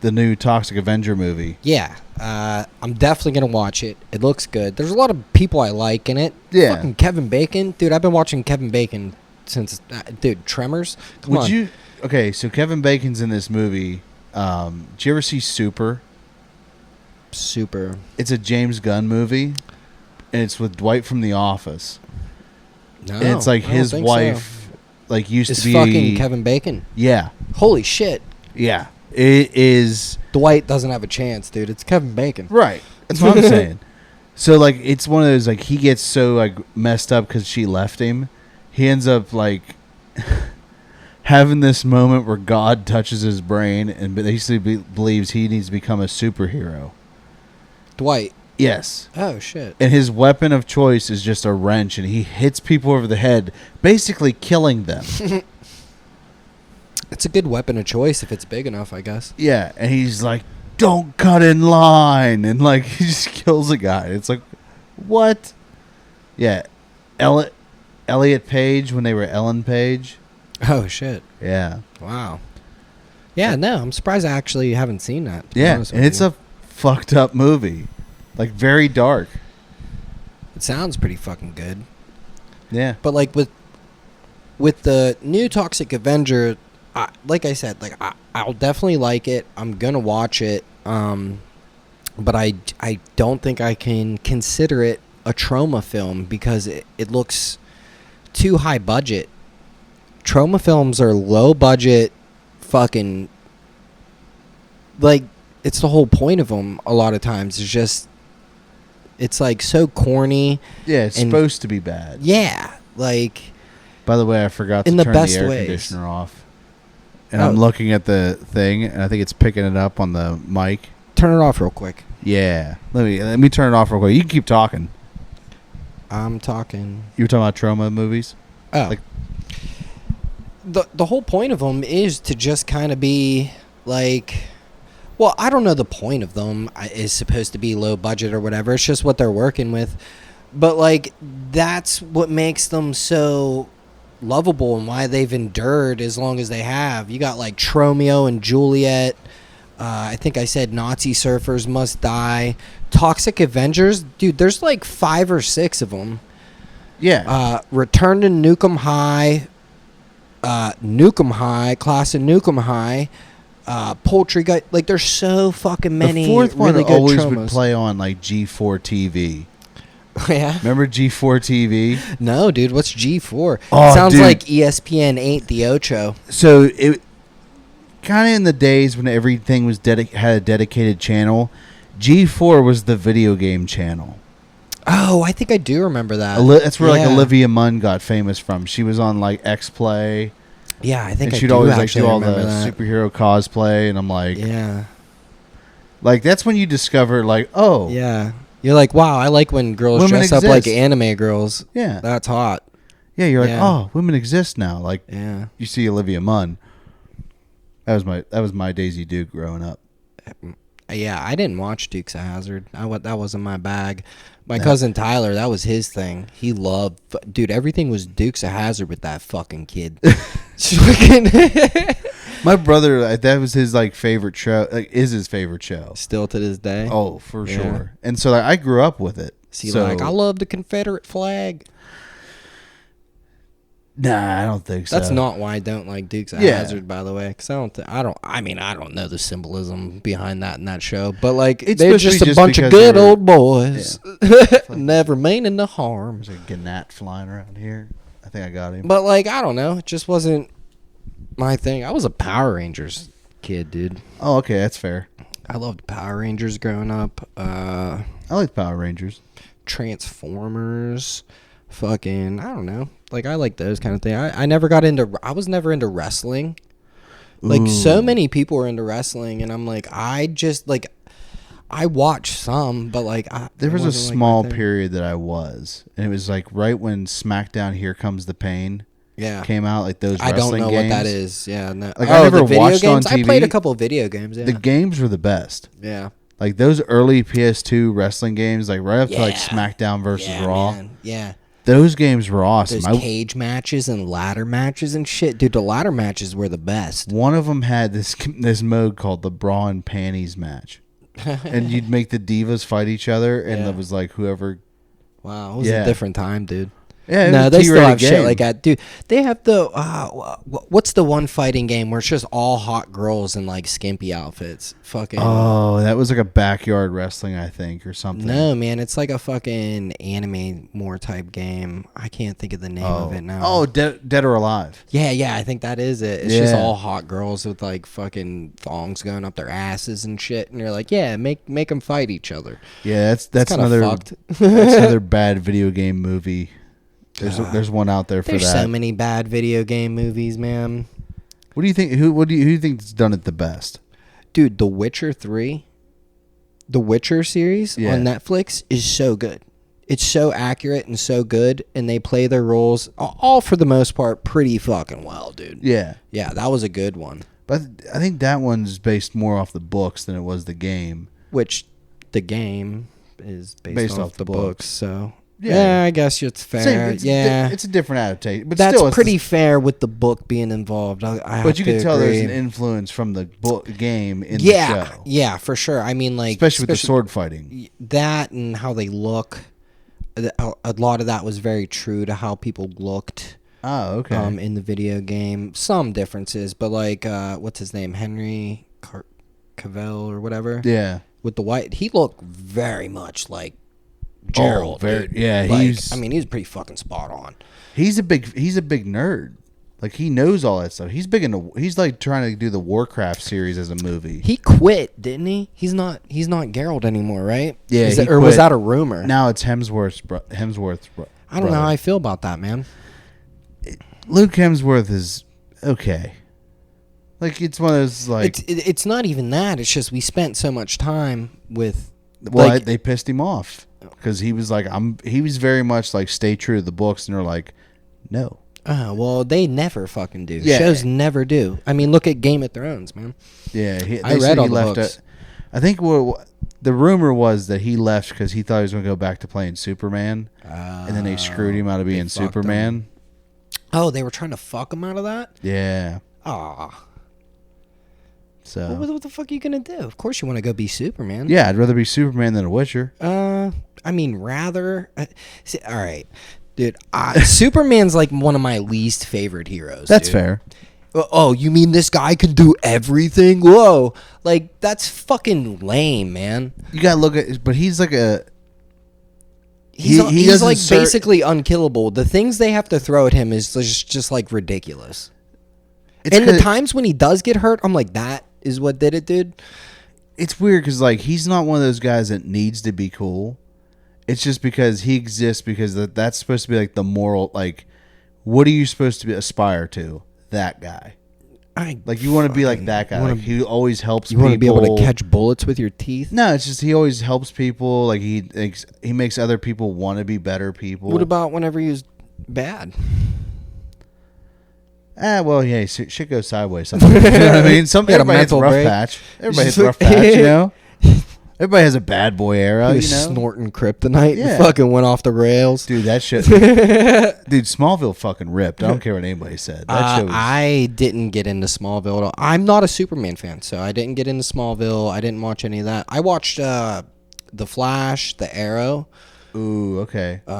new Toxic Avenger movie. Yeah, I'm definitely gonna watch it. It looks good. There's a lot of people I like in it. Yeah. Fucking Kevin Bacon, dude. I've been watching Kevin Bacon since, dude. Tremors. Come on. you? Okay, so Kevin Bacon's in this movie. Did you ever see Super? Super. It's a James Gunn movie, and it's with Dwight from The Office. No, And it's like I don't his think wife, like used so. It's to be fucking Kevin Bacon. Yeah, Holy shit. yeah. It is Dwight doesn't have a chance, dude. It's Kevin Bacon. right. That's what I'm saying. So like, it's one of those like he gets so like messed up because she left him. He ends up like having this moment where God touches his brain and basically believes he needs to become a superhero. Dwight. Yes. Oh shit. And his weapon of choice is just a wrench, and he hits people over the head, basically killing them. It's a good weapon of choice if it's big enough, I guess. Yeah, and he's like, "Don't cut in line," and like he just kills a guy. It's like, what? Yeah, Elliot Page when they were Ellen Page. Oh shit. Yeah, Wow. Yeah, no, I'm surprised I actually haven't seen that. to be yeah, honest and with it's you. a fucked up movie, like very dark. It sounds pretty fucking good. Yeah, But like with the new Toxic Avenger, like I said, like I'll definitely like it. I'm gonna watch it. But I don't think I can consider it a trauma film because it looks too high budget trauma films are low budget, fucking. Like, it's the whole point of them. A lot of times, it's like so corny. Yeah, it's and- supposed to be bad. Yeah, like. By the way, I forgot to In the turn best the air ways. conditioner off. And Oh. I'm looking at the thing, and I think it's picking it up on the mic. Turn it off real quick. Yeah. Let me turn it off real quick. You can keep talking. I'm talking. You were talking about trauma movies? Oh. Like- The whole point of them is to just kind of be like, well, I don't know the point of them is supposed to be low budget or whatever. It's just what they're working with. But like, that's what makes them so lovable and why they've endured as long as they have. You got like Tromeo and Juliet. I think I said Nazi Surfers Must Die. Toxic Avengers. Dude, there's like 5 or 6 of them. Yeah. Return to Nukem High. Nukem High. Class of Nukem High. Poultry Guy. Like, there's so fucking many the fourth one really good always traumas. would play on like G4 TV. Yeah? Remember G4 TV? No, dude. What's G4? Oh, Sounds dude. like ESPN 8 the Ocho. So it kind of in the days when everything was had a dedicated channel, G4 was the video game channel. Oh, I think I do remember that. That's where like Yeah. Olivia Munn got famous from. She was on like X Play, Yeah, I think and I she'd do always like actually do all the remember that. superhero cosplay. And I'm like, Yeah. like that's when you discover like, oh, Yeah. You're like, wow, I like when girls Women dress up like exist. anime girls. yeah, That's hot. yeah. You're like, Yeah. oh, women exist now. Like Yeah. you see Olivia Munn. That was my Daisy Duke growing up. Yeah, I didn't watch Dukes of Hazzard. That wasn't my bag. My cousin Tyler, that was his thing. He loved, dude. Everything was Dukes of Hazzard with that fucking kid. My brother, that was his like favorite show. Like, is his favorite show. Still to this day. Oh, for Yeah. sure. And so like, I grew up with it. See, so, like, I love the Confederate flag. Nah, I don't think so. That's not why I don't like Dukes of Yeah. Hazzard, by the way, because I don't know the symbolism behind that in that show, but like It's they're supposed to just be a just bunch of because good they were- old boys, never meaning no harm. There's a gnat flying around here. I think I got him. But like, I don't know, it just wasn't my thing. I was a Power Rangers kid, dude. Oh, okay, that's fair. I loved Power Rangers growing up. I like Power Rangers. Transformers, fucking, I don't know. Like, I like those kind of things. I was never into wrestling. Like, so Ooh. many people were into wrestling, and I'm like, I watched some, but like, There it was a wasn't, like, my small thing. period that I was, and it was like right when SmackDown Here Comes the Pain Yeah. came out, like those I wrestling don't know games. what that is. Yeah. No. Like, I never the video watched on games? I played a TV. couple of video games. Yeah. The games were the best. yeah. Like those early PS2 wrestling games, like right up to like Yeah. SmackDown versus Yeah, Raw. man. Yeah. Those games were awesome. Those cage matches and ladder matches and shit. Dude, the ladder matches were the best. One of them had this mode called the bra and panties match, and you'd make the divas fight each other, and Yeah. it was like whoever. Wow, it was Yeah. a different time, dude. Yeah, it No, was a they still T-rated have shit game. like that, dude. They have the what's the one fighting game where it's just all hot girls in like skimpy outfits? Fucking Oh, that was like a backyard wrestling, I think, or something. no, man, it's like a fucking anime more type game. I can't think of the name of it now. Oh, Dead or Alive. yeah, I think that is it. It's just Yeah. all hot girls with like fucking thongs going up their asses and shit, and you're like, yeah, make them fight each other. Yeah, that's kinda another fucked. that's another bad video game movie. There's one out there for There's that. so many bad video game movies, man. What do you think? Who do you think's done it the best? Dude, The Witcher 3, the Witcher series Yeah. on Netflix is so good. It's so accurate and so good, and they play their roles all for the most part pretty fucking well, dude. Yeah, Yeah, that was a good one. but I think that one's based more off the books than it was the game. Which the game is based off the books, so Yeah. yeah, I guess it's fair. Same, yeah, it's a different adaptation, but that's still, it's pretty fair with the book being involved. I But you have can to tell there's agree. an influence from the book game in the yeah, show, yeah, for sure. I mean, like especially with the sword fighting. that and how they look. A lot of that was very true to how people looked Oh, okay. in the video game. Some differences, but like what's his name, Henry Cavill or whatever, yeah. with the white, he looked very much like Gerald. very- dude. yeah, Like, he's- I mean, he's pretty fucking spot on. He's a big nerd. Like he knows all that stuff. He's big into. He's like trying to do the Warcraft series as a movie. He quit, didn't he? He's not Geralt anymore, right? Yeah, he or was quit. that a rumor? Now it's Hemsworth's. I don't know how I feel about that, man. Luke Hemsworth is okay. Like it's one of those like. It's not even that. It's just we spent so much time with. Well, like, they pissed him off because he was like, He was very much like, stay true to the books, and they're like, no. Well, they never fucking do. Yeah. Shows never do. I mean, look at Game of Thrones, man. Yeah, I read all the books. I think the rumor was that he left because he thought he was going to go back to playing Superman, and then they screwed him out of being Superman. Oh, they were trying to fuck him out of that? Yeah. Aw. So. What the fuck are you gonna do? Of course you want to go be Superman. Yeah, I'd rather be Superman than a Witcher. I mean, rather. See, all right, dude. Superman's like one of my least favorite heroes. That's dude. fair. Oh, you mean this guy can do everything? Whoa, like that's fucking lame, man. You gotta look at, but he's like a. He's like basically unkillable. The things they have to throw at him is just like ridiculous. And the times when he does get hurt, I'm like, that is what did it, dude. It's weird because like he's not one of those guys that needs to be cool. It's just because he exists because that's supposed to be like the moral. Like, what are you supposed to aspire to? That guy. Like you want to be like that guy. Like he always helps people. You want to be able to catch bullets with your teeth? No, it's just he always helps people. Like he makes other people want to be better people. What about whenever he was bad? Well, yeah, shit goes sideways sometimes. You know what I mean? Everybody hits a rough patch. Everybody hits a rough patch, you know? Everybody has a bad boy era, He was snorting kryptonite and fucking went off the rails. Dude, that shit. Dude, Smallville fucking ripped. I don't care what anybody said. That shit was... I didn't get into Smallville at all. I'm not a Superman fan, so I didn't get into Smallville. I didn't watch any of that. I watched The Flash, The Arrow. Ooh, okay. Or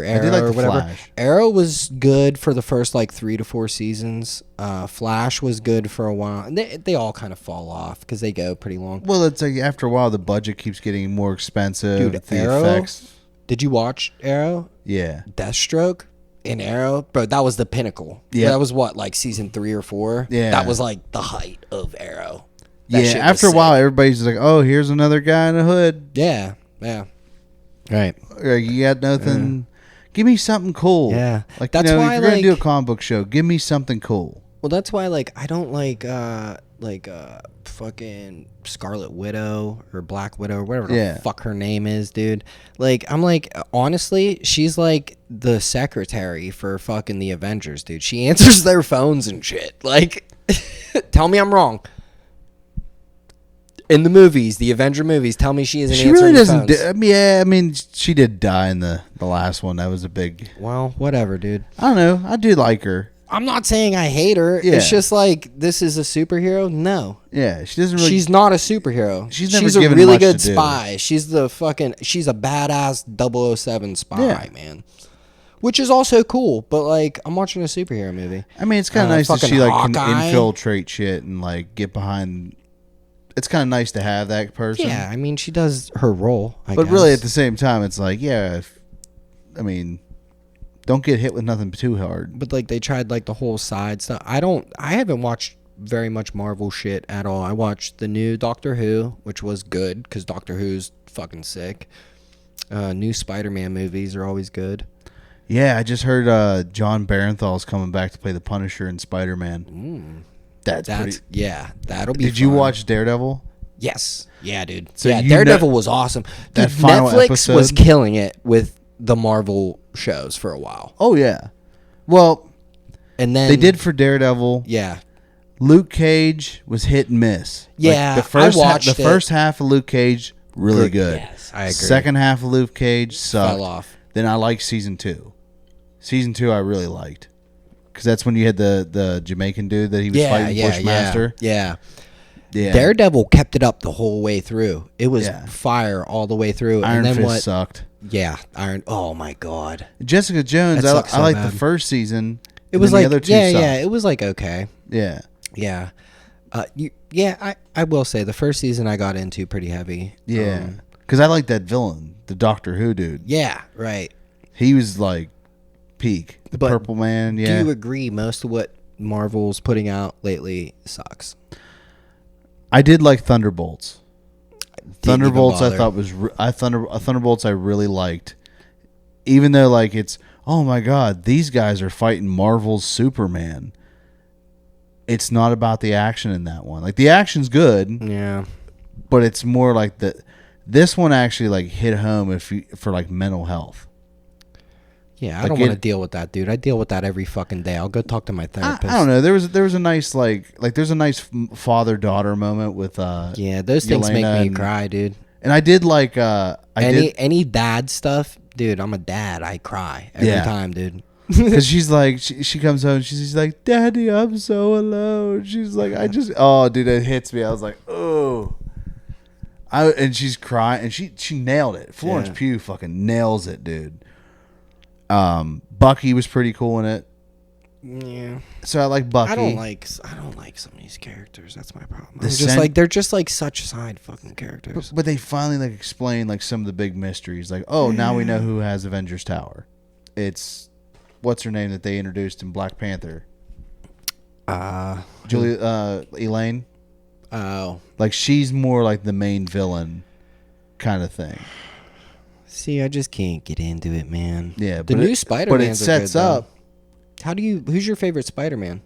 Arrow, I did like or The whatever. Flash. Arrow was good for the first like 3 to 4 seasons. Flash was good for a while. And they all kind of fall off because they go pretty long. Well, it's like after a while the budget keeps getting more expensive. Dude, the Arrow? effects. Did you watch Arrow? Yeah. Deathstroke in Arrow? Bro, that was the pinnacle. Yeah. That was what, like season 3 or 4? Yeah. That was like the height of Arrow. That Yeah, shit was after a while sick. everybody's just like, oh, here's another guy in a hood. Yeah. Right. You got nothing. Give me something cool. Yeah. Like, That's why, if you're going to do a like- comic book show, give me something cool. Well, that's why, like, I don't like fucking Scarlet Widow or Black Widow or whatever the fuck her name is, dude. Like, I'm like, honestly, she's like the secretary for fucking the Avengers, dude. She answers their phones and shit. Like, tell me I'm wrong. In the movies, the Avenger movies, tell me she isn't She answering really the doesn't. phones. I mean, she did die in the last one. That was a big. Well, whatever, dude. I don't know. I do like her. I'm not saying I hate her. Yeah. It's just like, this is a superhero? No. Yeah, she doesn't really. She's not a superhero. She's never a given really much good to do. spy. She's a badass 007 spy, Yeah. man. Which is also cool, but like, I'm watching a superhero movie. I mean, it's kind of nice that fucking she like can Hawkeye. infiltrate shit and like get behind. It's kind of nice to have that person. Yeah, I mean, she does her role, I but guess. really, at the same time, it's like, yeah. I mean, don't get hit with nothing too hard. But like, they tried like the whole side stuff. I haven't watched very much Marvel shit at all. I watched the new Doctor Who, which was good, because Doctor Who's fucking sick. New Spider-Man movies are always good. Yeah, I just heard John Barenthal's coming back to play the Punisher in Spider-Man. That's pretty. Yeah, that'll be Did you fun. watch Daredevil? Yes. Yeah, dude. So yeah, you Daredevil was awesome. that Dude, final Netflix episode? was killing it with the Marvel shows for a while. Oh yeah. Well, And then they did for Daredevil. Yeah. Luke Cage was hit and miss. Yeah, the first I watched the it. first half of Luke Cage really good. Yes, I agree. Second half of Luke Cage sucked. Fell off. Then I liked season 2. Season 2 I really liked because that's when you had the Jamaican dude that he was fighting Bushmaster. Yeah. Yeah. Daredevil kept it up the whole way through. It was Yeah. fire all the way through. Iron and then Fist what? sucked. Yeah, Iron. Oh my god. Jessica Jones, That I sucked so liked the bad. first season. It and was then like the other two yeah, sucked. yeah. It was like okay. Yeah. Yeah. I will say the first season I got into pretty heavy. Yeah. Because I like that villain, the Doctor Who dude. Yeah, right. He was like peak. The But Purple Man, yeah. Do you agree most of what Marvel's putting out lately sucks. I did like Thunderbolts. Thunderbolts I bother. thought was Thunderbolts I really liked. Even though like it's oh my god, these guys are fighting Marvel's Superman. It's not about the action in that one. Like the action's good, Yeah. but it's more like this one actually like hit home for like mental health. Yeah, I Like don't want to it- deal with that, dude. I deal with that every fucking day. I'll go talk to my I therapist. don't know. There was a nice like there's a nice father daughter moment with Yeah, those things make Yelena me and- cry, dude. And I did like Any dad stuff, dude. I'm a dad. I cry every Yeah. time, dude. because she's like she comes home and she's like, Daddy, I'm so alone. She's like, I just oh dude, it hits me. I was like, oh. And she's crying and she nailed it. Florence Yeah. Pugh fucking nails it, dude. Bucky was pretty cool in it. Yeah. So I like Bucky. I don't like some of these characters. That's my problem. The I'm just sen- like they're just like such side fucking characters. But they finally like explain like some of the big mysteries. Like, oh, now we know who has Avengers Tower. It's what's her name that they introduced in Black Panther. Elaine. Oh, Like she's more like the main villain kind of thing. see, I just can't get into it, man. Yeah, the but new it- Spider-Man. but it sets up. Who's your favorite Spider-Man?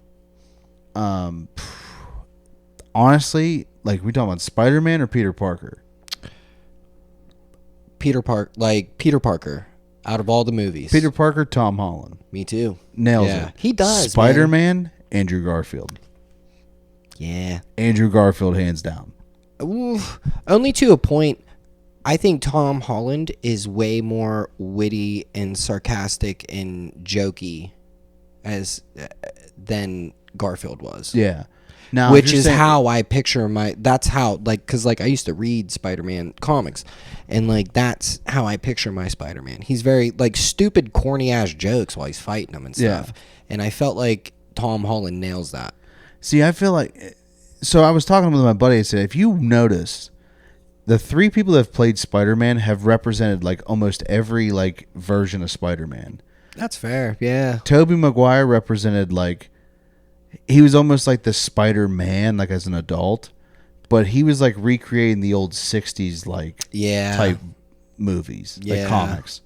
Honestly, like we talking about Spider-Man or Peter Parker? Peter Parker. Out of all the movies, Peter Parker, Tom Holland Me too. nails Yeah, it. he does, Spider-Man, Andrew Garfield. Yeah. Andrew Garfield, hands down. Oof. Only to a point. I think Tom Holland is way more witty and sarcastic and jokey than Garfield was. Yeah. Now, Which if you're is saying- how I picture that's how, like, because, like, I used to read Spider-Man comics, and, like, that's how I picture my Spider-Man. He's very, like, stupid, corny-ass jokes while he's fighting them and Yeah. stuff. And I felt like Tom Holland nails that. See, I feel like. So I was talking with my buddy. I said, if you notice, the three people that have played Spider-Man have represented like almost every like version of Spider-Man. That's fair, yeah. Tobey Maguire represented like he was almost like the Spider-Man, like as an adult, but he was like recreating the old '60s like Yeah. type movies, like Yeah. comics.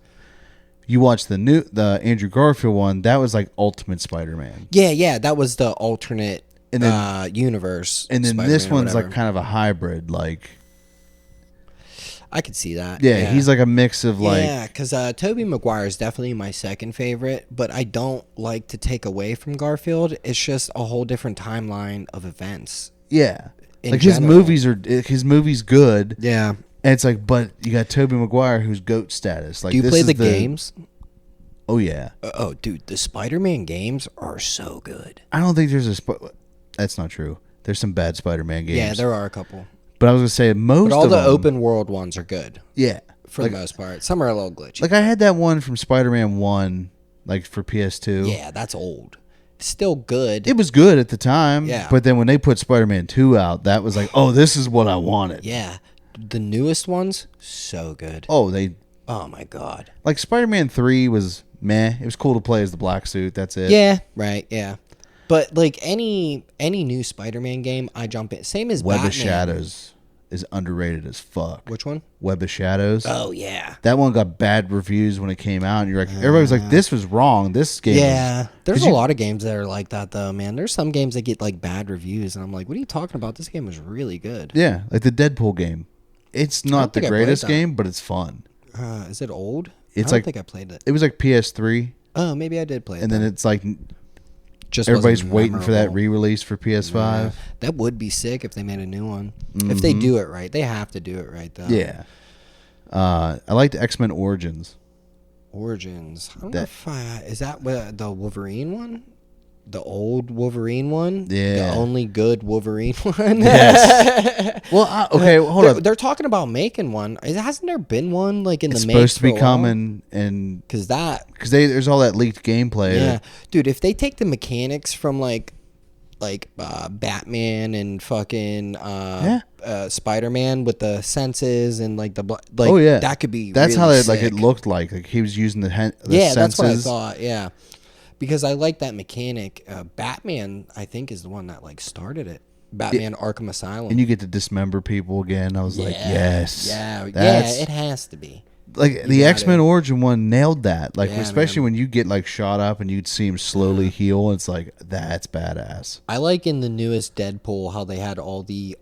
You watch the Andrew Garfield one, that was like Ultimate Spider-Man. Yeah, that was the alternate And then- universe. And then Spider-Man this or one's whatever. like kind of a hybrid, like I could see that. yeah, he's like a mix of like yeah, because Tobey Maguire is definitely my second favorite, but I don't like to take away from Garfield. It's just a whole different timeline of events. yeah, in like general. his movies good, Yeah. and it's like, but you got Tobey Maguire who's GOAT status. Like, Do you this play is the games? Oh yeah, Oh, dude, the Spider-Man games are so good. I don't think there's that's not true. There's some bad Spider-Man games. Yeah, there are a couple. But I was gonna say most But all of the them, open world ones are good yeah, for like, the most part. Some are a little glitchy. like I had that one from Spider-Man 1, like for PS2. yeah, that's old. Still good. It was good at the time. Yeah. But then when they put Spider-Man 2 out, that was like, oh, this is what I wanted. Yeah. The newest ones, so good. Oh, they Oh my god. like Spider-Man 3 was meh. It was cool to play as the black suit. That's it. Yeah, right, yeah. But like any new Spider-Man game, I jump in. Same as Web Batman. of Shadows is underrated as fuck. Which one? Web of Shadows. Oh yeah. That one got bad reviews when it came out, and you're like, everybody was like, "This was wrong. This game." Yeah. There's 'cause a you- lot of games that are like that though, man. There's some games that get like bad reviews and I'm like, what are you talking about? This game was really good. Yeah, like the Deadpool game. It's not the think I played greatest that. game, but it's fun. Is it old? It's I don't like- think I played it. It was like PS3, Oh, maybe I did play it. and then it's like just everybody's wasn't waiting for that memorable. re-release for PS5. That would be sick if they made a new one. If they do it right. They have to do it right though. Yeah. I liked X-Men Origins. Origins. I don't That- know if is that the Wolverine one? The old Wolverine one? Yeah. The only good Wolverine one? Yes. Well, okay, hold up. They're talking about making one. Hasn't there been one like in It's the supposed to be for a while? coming, and Because that, because there's all that leaked gameplay. yeah. Dude, if they take the mechanics from like Batman and fucking Spider-Man with the senses and like the like, oh yeah, that could be That's really how sick. it looked like he was using the Yeah, senses. that's what I thought. Yeah, because I like that mechanic. Batman, I think, is the one that like started it. Batman Arkham Asylum. And you get to dismember people again. I was like, yes. Yeah, That's, it has to be. Like, the X-Men Origin one nailed that. Like, Yeah, especially man. when you get, like, shot up and you'd see him slowly heal. It's like, that's badass. I like in the newest Deadpool how they had all the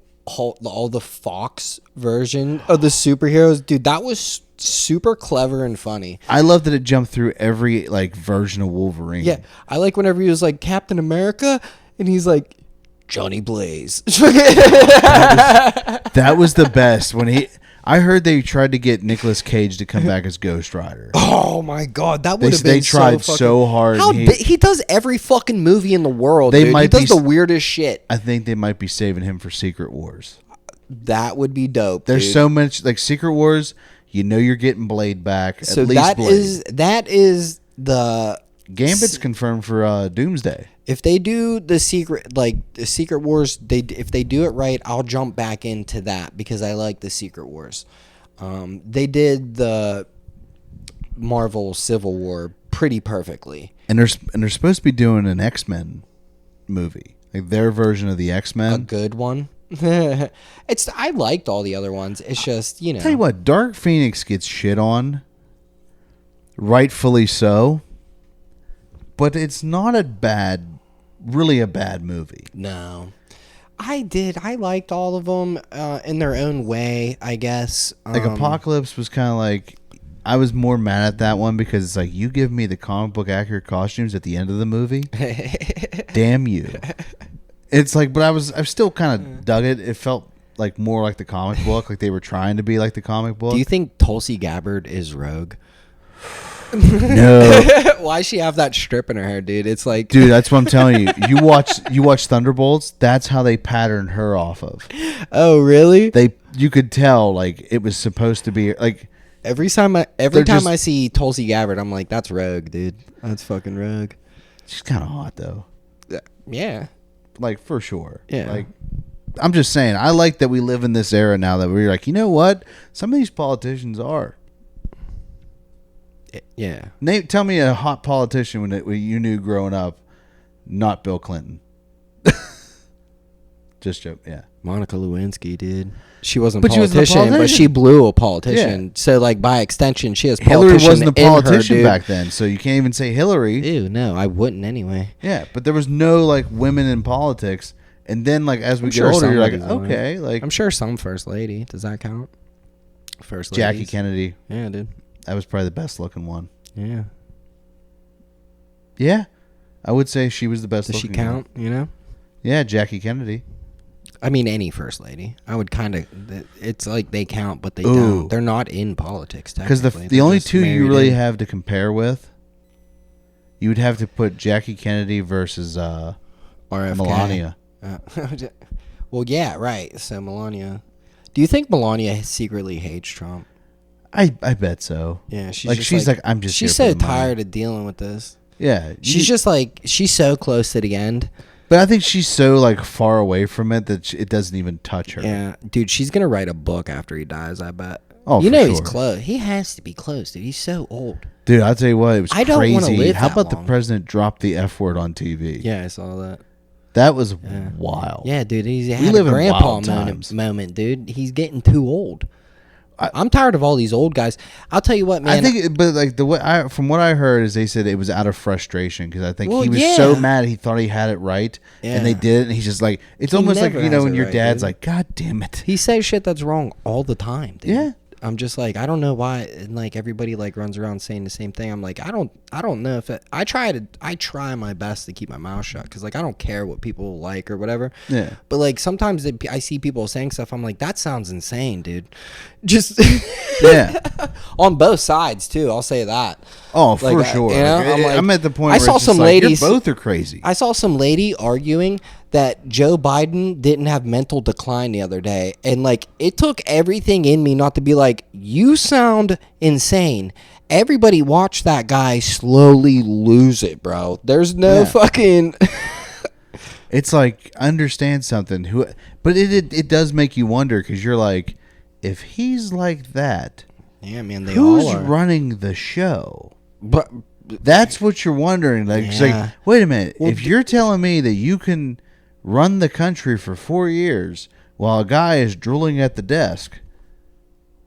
Fox version of the superheroes. Dude, that was super clever and funny. I love that it jumped through every, like, version of Wolverine. Yeah, I like whenever he was like Captain America and he's like Johnny Blaze. That was the best. I heard they tried to get Nicolas Cage to come back as Ghost Rider. Oh my god, that would have They been tried so, so hard. He does every fucking movie in the world. They Dude. might He does be- the weirdest shit. I think they might be saving him for Secret Wars. That would be dope. There's dude. so much, like, Secret Wars, you know you're getting Blade back. So at least Blade. that is the Gambit's confirmed for Doomsday. if they do the Secret Wars, if they do it right, I'll jump back into that because I like the Secret Wars. They did the Marvel Civil War pretty perfectly. And they're supposed to be doing an X-Men movie, like their version of the A X-Men. good one. I liked all the other ones. It's just, you know. Tell you what, Dark Phoenix gets shit on, rightfully so, but it's not really a bad movie. No. I liked all of them in their own way, I guess. Like Apocalypse was kind of like, I was more mad at that one because it's like, you give me the comic book accurate costumes at the end of the movie. Damn you. It's like, but I still kind of dug it. It felt like more like the comic book, like they were trying to be like the comic book. Do you think Tulsi Gabbard is Rogue? No. Why does she have that strip in her hair, dude? It's like, Dude, that's what I'm telling you. You watch Thunderbolts, that's how they patterned her off of. oh really? You could tell like it was supposed to be like Every time just- I see Tulsi Gabbard, I'm like, that's Rogue, dude. That's fucking Rogue. she's kind of hot though. Yeah. Like for sure. Yeah. Like I'm just saying, I like that we live in this era now that we're like, you know what? Some of these politicians are. Yeah. Tell me a hot politician when you knew growing up, not Bill Clinton. Just joke, yeah. Monica Lewinsky, dude. She wasn't But a she was a politician, but politician. she blew a politician. Yeah. So, like, by extension, she has Hillary politician wasn't a in politician her, dude. back then, so you can't even say Hillary. Ew, no, I wouldn't anyway. Yeah, but there was no like women in politics, and then like as we I'm get sure older, you're like, somebody's on it. okay, like I'm sure some first lady. Does that count? First lady. Jackie Kennedy. Yeah, dude. That was probably the best looking one. Yeah. Yeah, I would say she was the best. Does she looking count? one. You know? Yeah, Jackie Kennedy. I mean, any first lady. I would kind of. It's like they count, but they Ooh. don't. They're not in politics. Because the technically. only They're just two you married really in. have to compare with, you would have to put Jackie Kennedy versus RFK. Melania. Well, yeah, right. So Melania. Do you think Melania secretly hates Trump? I bet so. Yeah, she's Like just she's like I'm just. she's here so for the money. tired of dealing with this. Yeah, She's just like she's so close to the end. But I think she's so like far away from it that it doesn't even touch her. Yeah, dude, she's gonna write a book after he dies. I bet. Oh, you for know he's sure. close. He has to be close, dude. He's so old. Dude, I'll tell you what, it was I don't wanna crazy. live How that about long. the president dropped the F word on TV? Yeah, I saw that. That was wild. Yeah, dude, he's had live a in grandpa wild times. moment, dude. He's getting too old. I'm tired of all these old guys. I'll tell you what, man. I think, but like the way from what I heard is they said it was out of frustration because I think Well, he was yeah. so mad he thought he had it right and they Yeah. did it and he's just like it's He almost like never has when it your right, dad's dude. like, God damn it. he says shit that's wrong all the time, dude. Yeah. I'm just like, I don't know why, and like everybody like runs around saying the same thing. I'm like, I don't know if I try my best to keep my mouth shut because like I don't care what people like or whatever. Yeah. But like sometimes I see people saying stuff. I'm like, that sounds insane, dude. Just Yeah. on both sides too. I'll say that. Oh, Like, for sure. you know, Like, I'm at the point I where saw it's just some like, ladies. you both are crazy. I saw some lady arguing that Joe Biden didn't have mental decline the other day. And like, it took everything in me not to be like, you sound insane. Everybody watch that guy slowly lose it, bro. There's no Yeah. fucking. It's like understand something. But it does make you wonder because you're like, if he's like that, Yeah, man, they who's all are. running the show? But That's what you're wondering. Like, it's Yeah. like, wait a minute. Well, if you're telling me that you can run the country for 4 years while a guy is drooling at the desk,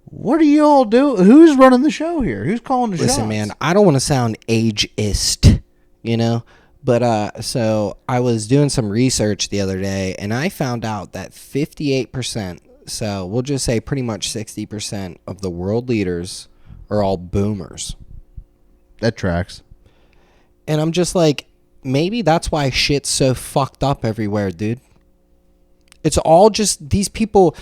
what do you all do? Who's running the show here? Who's calling the shots? Listen, man, I don't want to sound ageist, you know? But so I was doing some research the other day, and I found out that 58%, so we'll just say pretty much 60% of the world leaders are all boomers. That tracks. And I'm just like, maybe that's why shit's so fucked up everywhere, dude. It's all just these people.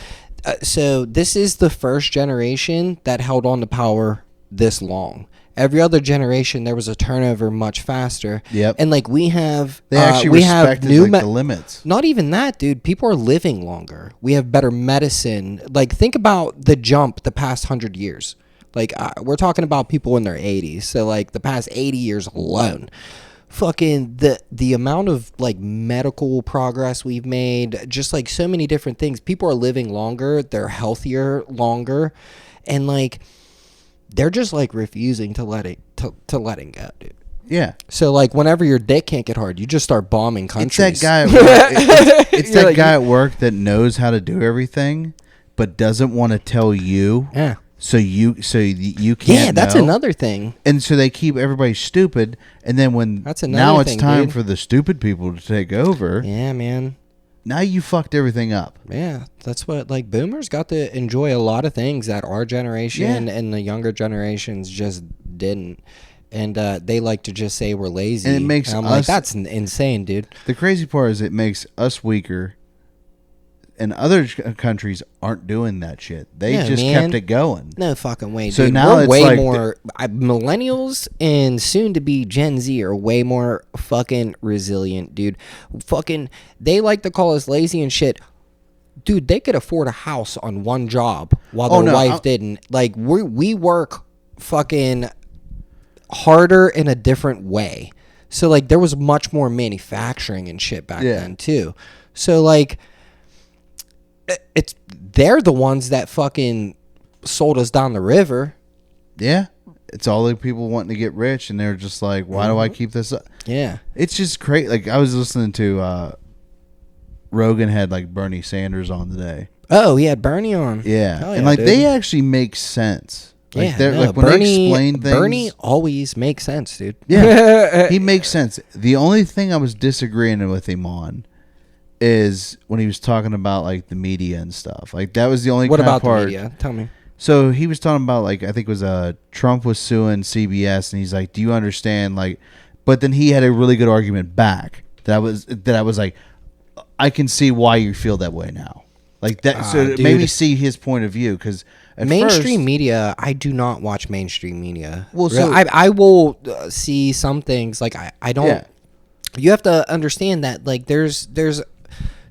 So this is the first generation that held on to power this long. Every other generation, there was a turnover much faster. Yep. And like we have, They actually respected like, the limits. Not even that, dude. People are living longer. We have better medicine. Like think about the jump the past 100 years. Like we're talking about people in their 80s. So like the past 80 years alone. Fucking the amount of like medical progress we've made, just like so many different things. People are living longer, they're healthier longer, and like they're just like refusing to let it go, dude. Yeah. So like whenever your dick can't get hard, you just start bombing countries. It's that guy at work, it's that like, guy at work that knows how to do everything but doesn't want to tell you. Yeah. So you can't. Yeah, that's know. another thing. And so they keep everybody stupid, and then when That's another now it's thing, time dude. for the stupid people to take over. Yeah, man. Now you fucked everything up. Yeah, that's what, like, boomers got to enjoy a lot of things that our generation and the younger generations just didn't. And they like to just say we're lazy. And it makes I'm us, like, that's insane, dude. The crazy part is it makes us weaker, and other countries aren't doing that shit. They Yeah, just man. kept it going. No fucking way, So dude. now We're it's way like more... millennials and soon-to-be Gen Z are way more fucking resilient, dude. Fucking... They like to call us lazy and shit. Dude, they could afford a house on one job while their wife didn't. Like, we work fucking harder in a different way. So, like, there was much more manufacturing and shit back then, too. So, like... they're the ones that fucking sold us down the river. Yeah. It's all the people wanting to get rich, and they're just like, why do I keep this up? Yeah. It's just crazy. Like, I was listening to Rogan had like Bernie Sanders on today. Oh, he had Bernie on. Yeah. Hell And like dude. they actually make sense. Like Yeah, they're no, like when they explain things. Bernie always makes sense, dude. Yeah. He makes sense. The only thing I was disagreeing with him on is when he was talking about like the media and stuff. Like that was the only What kind of about the part. media? Tell me. So he was talking about like I think it was Trump was suing CBS, and he's like, "Do you understand?" Like, but then he had a really good argument back that I was like, I can see why you feel that way now. Like that, so it made me see his point of view because Mainstream media, I do not watch mainstream media. Well, Really, so- I will see some things like I don't. Yeah. You have to understand that like there's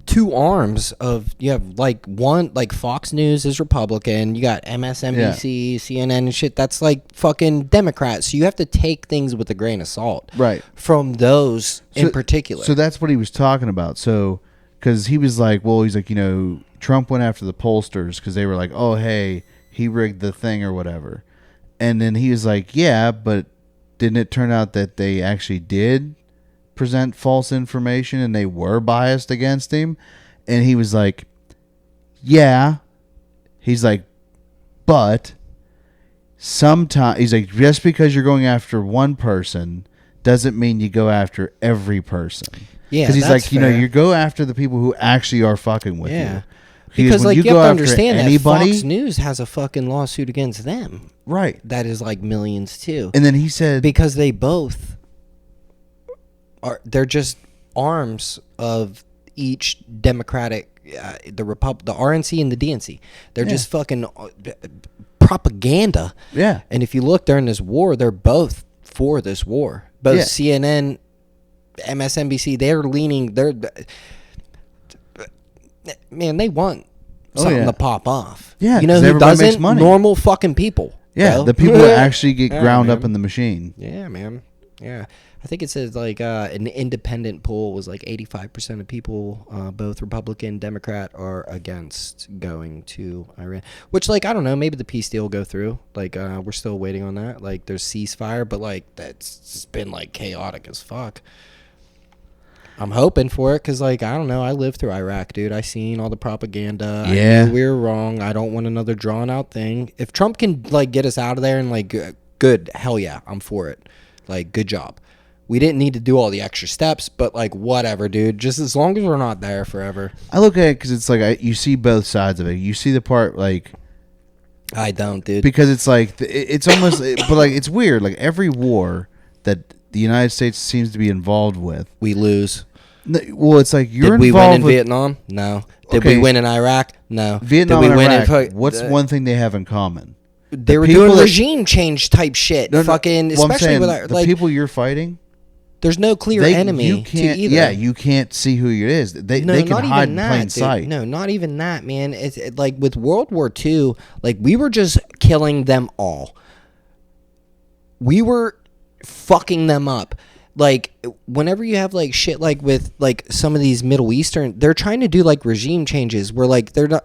two arms of you have like one like Fox News is Republican, you got MSNBC, CNN and shit that's like fucking Democrats. So you have to take things with a grain of salt, Right. From those in particular. So that's what he was talking about. So because he was like, well, he's like, you know, Trump went after the pollsters because they were like, oh hey, he rigged the thing or whatever, and then he was like, yeah, but didn't it turn out that they actually did present false information and they were biased against him? And he was like, yeah. He's like, but sometimes he's like, just because you're going after one person doesn't mean you go after every person. Yeah, because he's that's like, you know, fair. you go after the people who actually are fucking with Yeah. you. Because when like you go have to after understand that anybody, Fox News has a fucking lawsuit against them. right? That is like millions too. And then he said, Because they both they're just arms of each Democratic, the RNC and the DNC. They're just fucking propaganda. yeah, And if you look during this war, they're both for this war. Both Yeah. CNN, MSNBC, they're leaning. Man, they want something yeah. to pop off. Yeah, you know 'cause who everybody makes doesn't? money. Normal fucking people. yeah. bro. The people that actually get Yeah, ground up man. in the machine. Yeah, man. Yeah. I think it says like an independent poll was like 85% of people, both Republican, Democrat, are against going to Iran. Which, like, I don't know, maybe the peace deal will go through. Like, we're still waiting on that. Like, there's ceasefire, but like that's been like chaotic as fuck. I'm hoping for it because, like, I don't know. I lived through Iraq, dude. I seen all the propaganda. Yeah. I knew we were wrong. I don't want another drawn out thing. If Trump can like get us out of there and like good, hell yeah, I'm for it. Like, good job. We didn't need to do all the extra steps, but like whatever, dude. Just as long as we're not there forever. I look at it because it's like you see both sides of it. You see the part like I don't, dude. because it's like it's almost, but like it's weird. Like every war that the United States seems to be involved with, We lose. well, it's like you're Did we involved win in with Vietnam? No. Did Okay. we win in Iraq? No. Vietnam Did we and win Iraq. in What's one thing they have in common? They were people doing that- regime change type shit. No, no, Fucking, well, I'm especially saying with our, the like, people you're fighting. there's no clear enemy You to can't. either. Yeah, you can't see who it is. They can not hide even in that, plain dude. sight. No, not even that, man. It's like with World War II, like we were just killing them all. We were fucking them up. Like whenever you have like shit like with like some of these Middle Eastern, they're trying to do like regime changes where like they're not.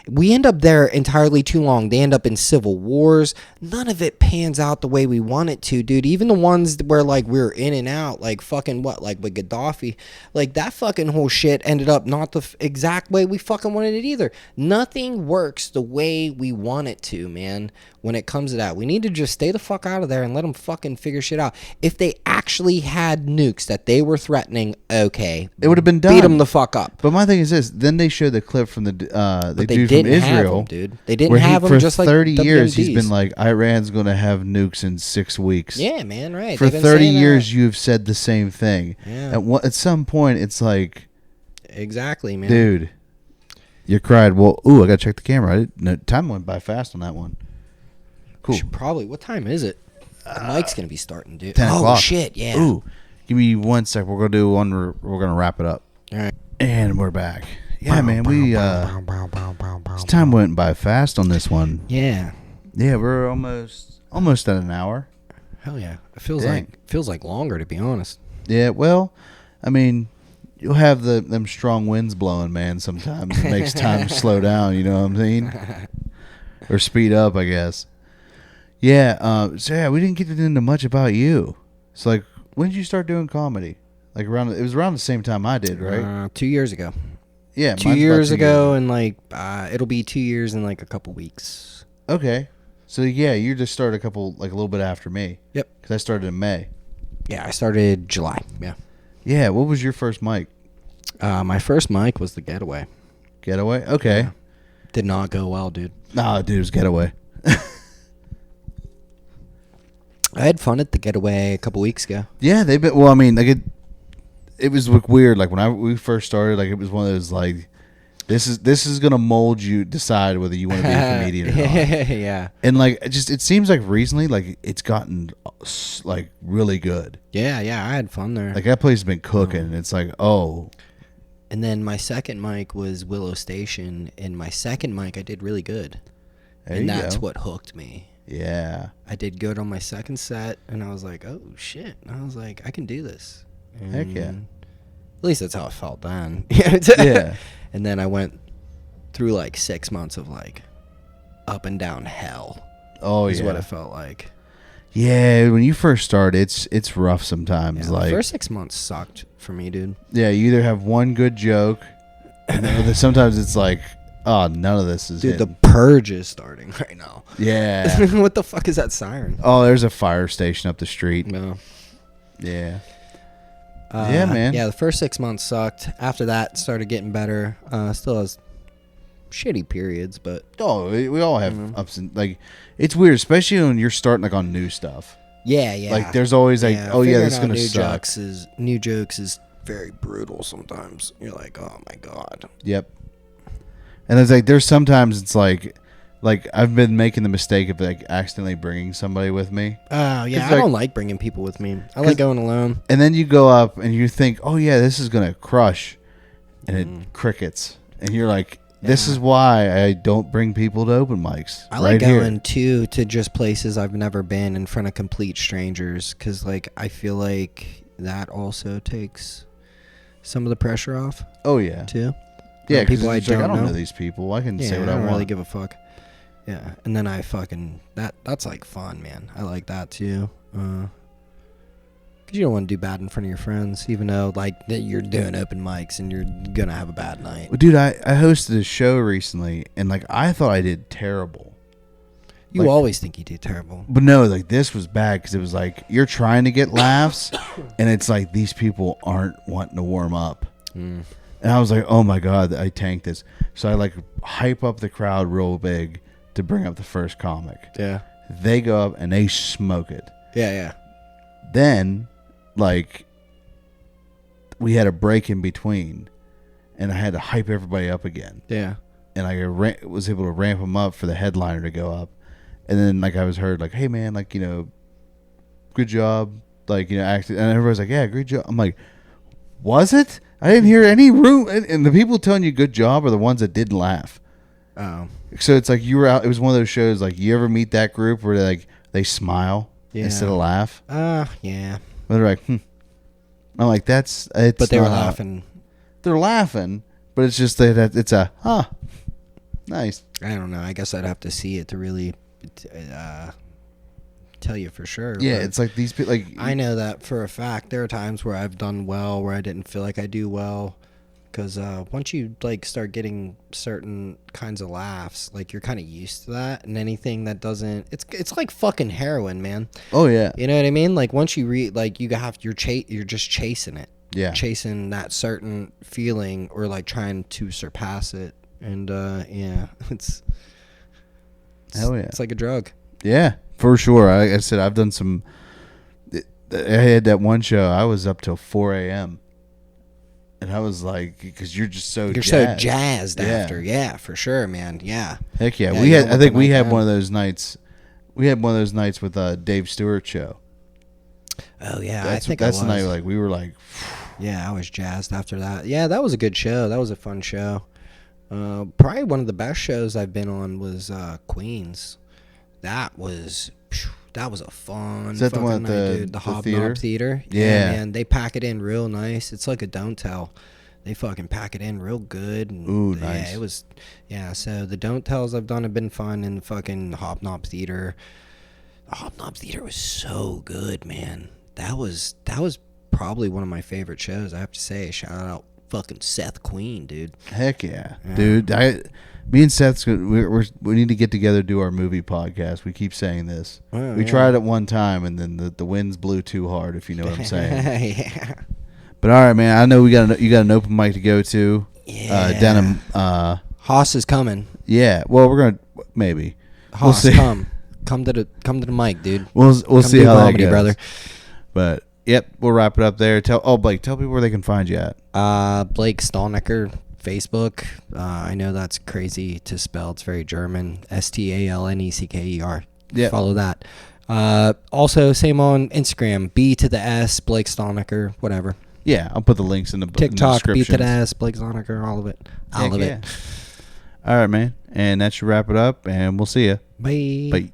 We end up there entirely too long. They end up in civil wars. None of it pans out the way we want it to, dude. Even the ones where like we're in and out, like fucking what, like with Gaddafi, like that fucking whole shit ended up not the exact way we fucking wanted it either. Nothing works the way we want it to, man. When it comes to that, we need to just stay the fuck out of there and let them fucking figure shit out. If they actually had nukes that they were threatening, okay, It would have been done. beat them the fuck up. But my thing is this: then they showed the clip from the But dude from didn't have Israel, them, dude. They didn't where have them for just like 30 years he's WMDs. been like, Iran's going to have nukes in 6 weeks. Yeah, man, right. For They've been 30 saying years, that. you've said the same thing. Yeah. At some point, it's like, Exactly, man. dude, you cried. Well, ooh, I got to check the camera. No, time went by fast on that one. Cool. Should probably. What time is it? The mic's gonna be starting, dude. 10 oh o'clock. shit, yeah. Ooh, give me 1 sec. We're gonna do one. We're gonna wrap it up, All right. and we're back. Yeah, man. We this time went by fast on this one. Yeah. Yeah, we're almost at an hour. Hell yeah. It feels Dang. like longer, to be honest. Yeah. Well, I mean, you'll have them strong winds blowing, man. Sometimes it makes time slow down. You know what I'm saying? Or speed up, I guess. Yeah. So yeah, we didn't get into much about you. So like, when did you start doing comedy? Like it was around the same time I did, right? 2 years ago. Yeah, Two mine's about years 2 ago, and like it'll be 2 years in like a couple weeks. Okay. So yeah, you just started a little bit after me. Yep. Because I started in May. Yeah, I started July. Yeah. Yeah. What was your first mic? My first mic was the Getaway. Getaway. Okay. Yeah. Did not go well, dude. Nah, dude, it was Getaway. I had fun at the Getaway a couple weeks ago. Yeah, they've been. Well, I mean, like it was like weird. Like when we first started, like it was one of those like, this is gonna mold you, decide whether you want to be a comedian or not. Yeah. And like it seems like recently, like it's gotten like really good. Yeah, I had fun there. Like that place has been cooking. And it's like, oh, And then my second mic was Willow Station, and my second mic I did really good. there And you that's go. what hooked me. Yeah. I did good on my second set, and I was like, oh shit. And I was like, I can do this. Heck yeah. And at least that's how it felt then. Yeah. And then I went through like 6 months of like up and down hell. Oh Is yeah. what it felt like. Yeah, when you first start, it's rough sometimes. Yeah, like the first 6 months sucked for me, dude. yeah, you either have one good joke, and then sometimes it's like, oh, none of this is Dude, hitting. the purge is starting right now. Yeah. What the fuck is that siren? Oh, there's a fire station up the street. No. Yeah. Yeah, man. Yeah, the first 6 months sucked. After that, it started getting better. Still has shitty periods, but Oh, we all have ups and like it's weird, especially when you're starting like on new stuff. yeah. Like there's always like, oh yeah, figuring this is out gonna new suck. new jokes is very brutal sometimes. You're like, oh my god. Yep. And it's like there's sometimes it's like I've been making the mistake of like accidentally bringing somebody with me, Oh yeah, 'Cause, I like- don't like bringing people with me. I like going alone. and then you go up and you think, oh yeah, this is gonna crush, and it crickets, and you're like, This is why I don't bring people to open mics. I like right going to just places I've never been in front of complete strangers, because like I feel like that also takes some of the pressure off. Oh yeah, too. yeah. People I I don't know know these people. I can say Yeah, what I I don't want. really give a fuck. Yeah, and then I fucking that's like fun, man. I like that too. Cause you don't want to do bad in front of your friends, even though like that you're doing open mics and you're gonna have a bad night. Well, dude, I hosted a show recently, and like I thought I did terrible. You like- always think you do terrible. But no, like this was bad because it was like you're trying to get laughs, and it's like these people aren't wanting to warm up. And I was like, oh my god, I tanked this. So I like hype up the crowd real big to bring up the first comic. Yeah. They go up and they smoke it. Yeah. Then, like, we had a break in between, and I had to hype everybody up again. Yeah. And I was able to ramp them up for the headliner to go up. And then, like, I was heard, like, hey, man, like, you know, good job. Like, you know, acting. And everybody's like, yeah, great job. I'm like, was it? I didn't hear any room. And the people telling you good job are the ones that didn't laugh. Oh. So it's like you were out. It was one of those shows, like, you ever meet that group where they smile instead of laugh? Yeah. But they're like, I'm like, it's But they were not- laughing. They're laughing, but it's just that it's a, nice. I don't know. I guess I'd have to see it to really tell you for sure. Yeah, but it's like these people, like, I know that for a fact. There are times where I've done well, where I didn't feel like I do well. Because once you like start getting certain kinds of laughs, like you're kind of used to that, and anything that doesn't, it's like fucking heroin, man. oh yeah, You know what I mean? Like once you like you're just chasing it, yeah. chasing that certain feeling, or like trying to surpass it, and yeah, it's Hell yeah. it's like a drug. Yeah, for sure. Like I said, I've done some. I had that one show. I was up till 4 a.m. And I was like, because you're just so You're jazzed. so jazzed Yeah. after, yeah, for sure, man, yeah. Heck yeah, Yeah, we you had. don't I want think the we night had down. one of those nights. We had one of those nights with Dave Stewart show. Oh yeah, That's I think that's I the was. night like we were like, Yeah, I was jazzed after that. Yeah, that was a good show. That was a fun show. Probably one of the best shows I've been on was Queens. That was a fun Is that the fucking one at night, the- dude. The the Hobnob Theater. Yeah. Man, they pack it in real nice. It's like a don't tell. They fucking pack it in real good. And Ooh, yeah, nice. it was. Yeah, so the don't tells I've done have been fun in the fucking Hobnob Theater. The Hobnob Theater was so good, man. That was probably one of my favorite shows. I have to say, shout out fucking Seth Queen, dude. heck yeah, dude. Me and Seth's we need to get together do our movie podcast. We keep saying this. Oh, we yeah. tried it one time, and then the winds blew too hard. If you know what I'm saying. Yeah. But all right, man. I know you got an open mic to go to. Yeah. Denim. Haas is coming. Yeah. Well, we're gonna maybe. Haas, see. come to the mic, dude. We'll Come see do how that comedy, goes, brother. But yep, we'll wrap it up there. Blake, tell people where they can find you at. Blake Stahlnecker, Facebook. I know that's crazy to spell. It's very German. Stalnecker. Yeah. Follow that. Also, same on Instagram. B to the S, Blake Stahlnecker, whatever. Yeah, I'll put the links in the TikTok, B to description. the S, Blake Stahlnecker, all of it. All of it. All right, man. And that should wrap it up, and we'll see you. Bye. Bye.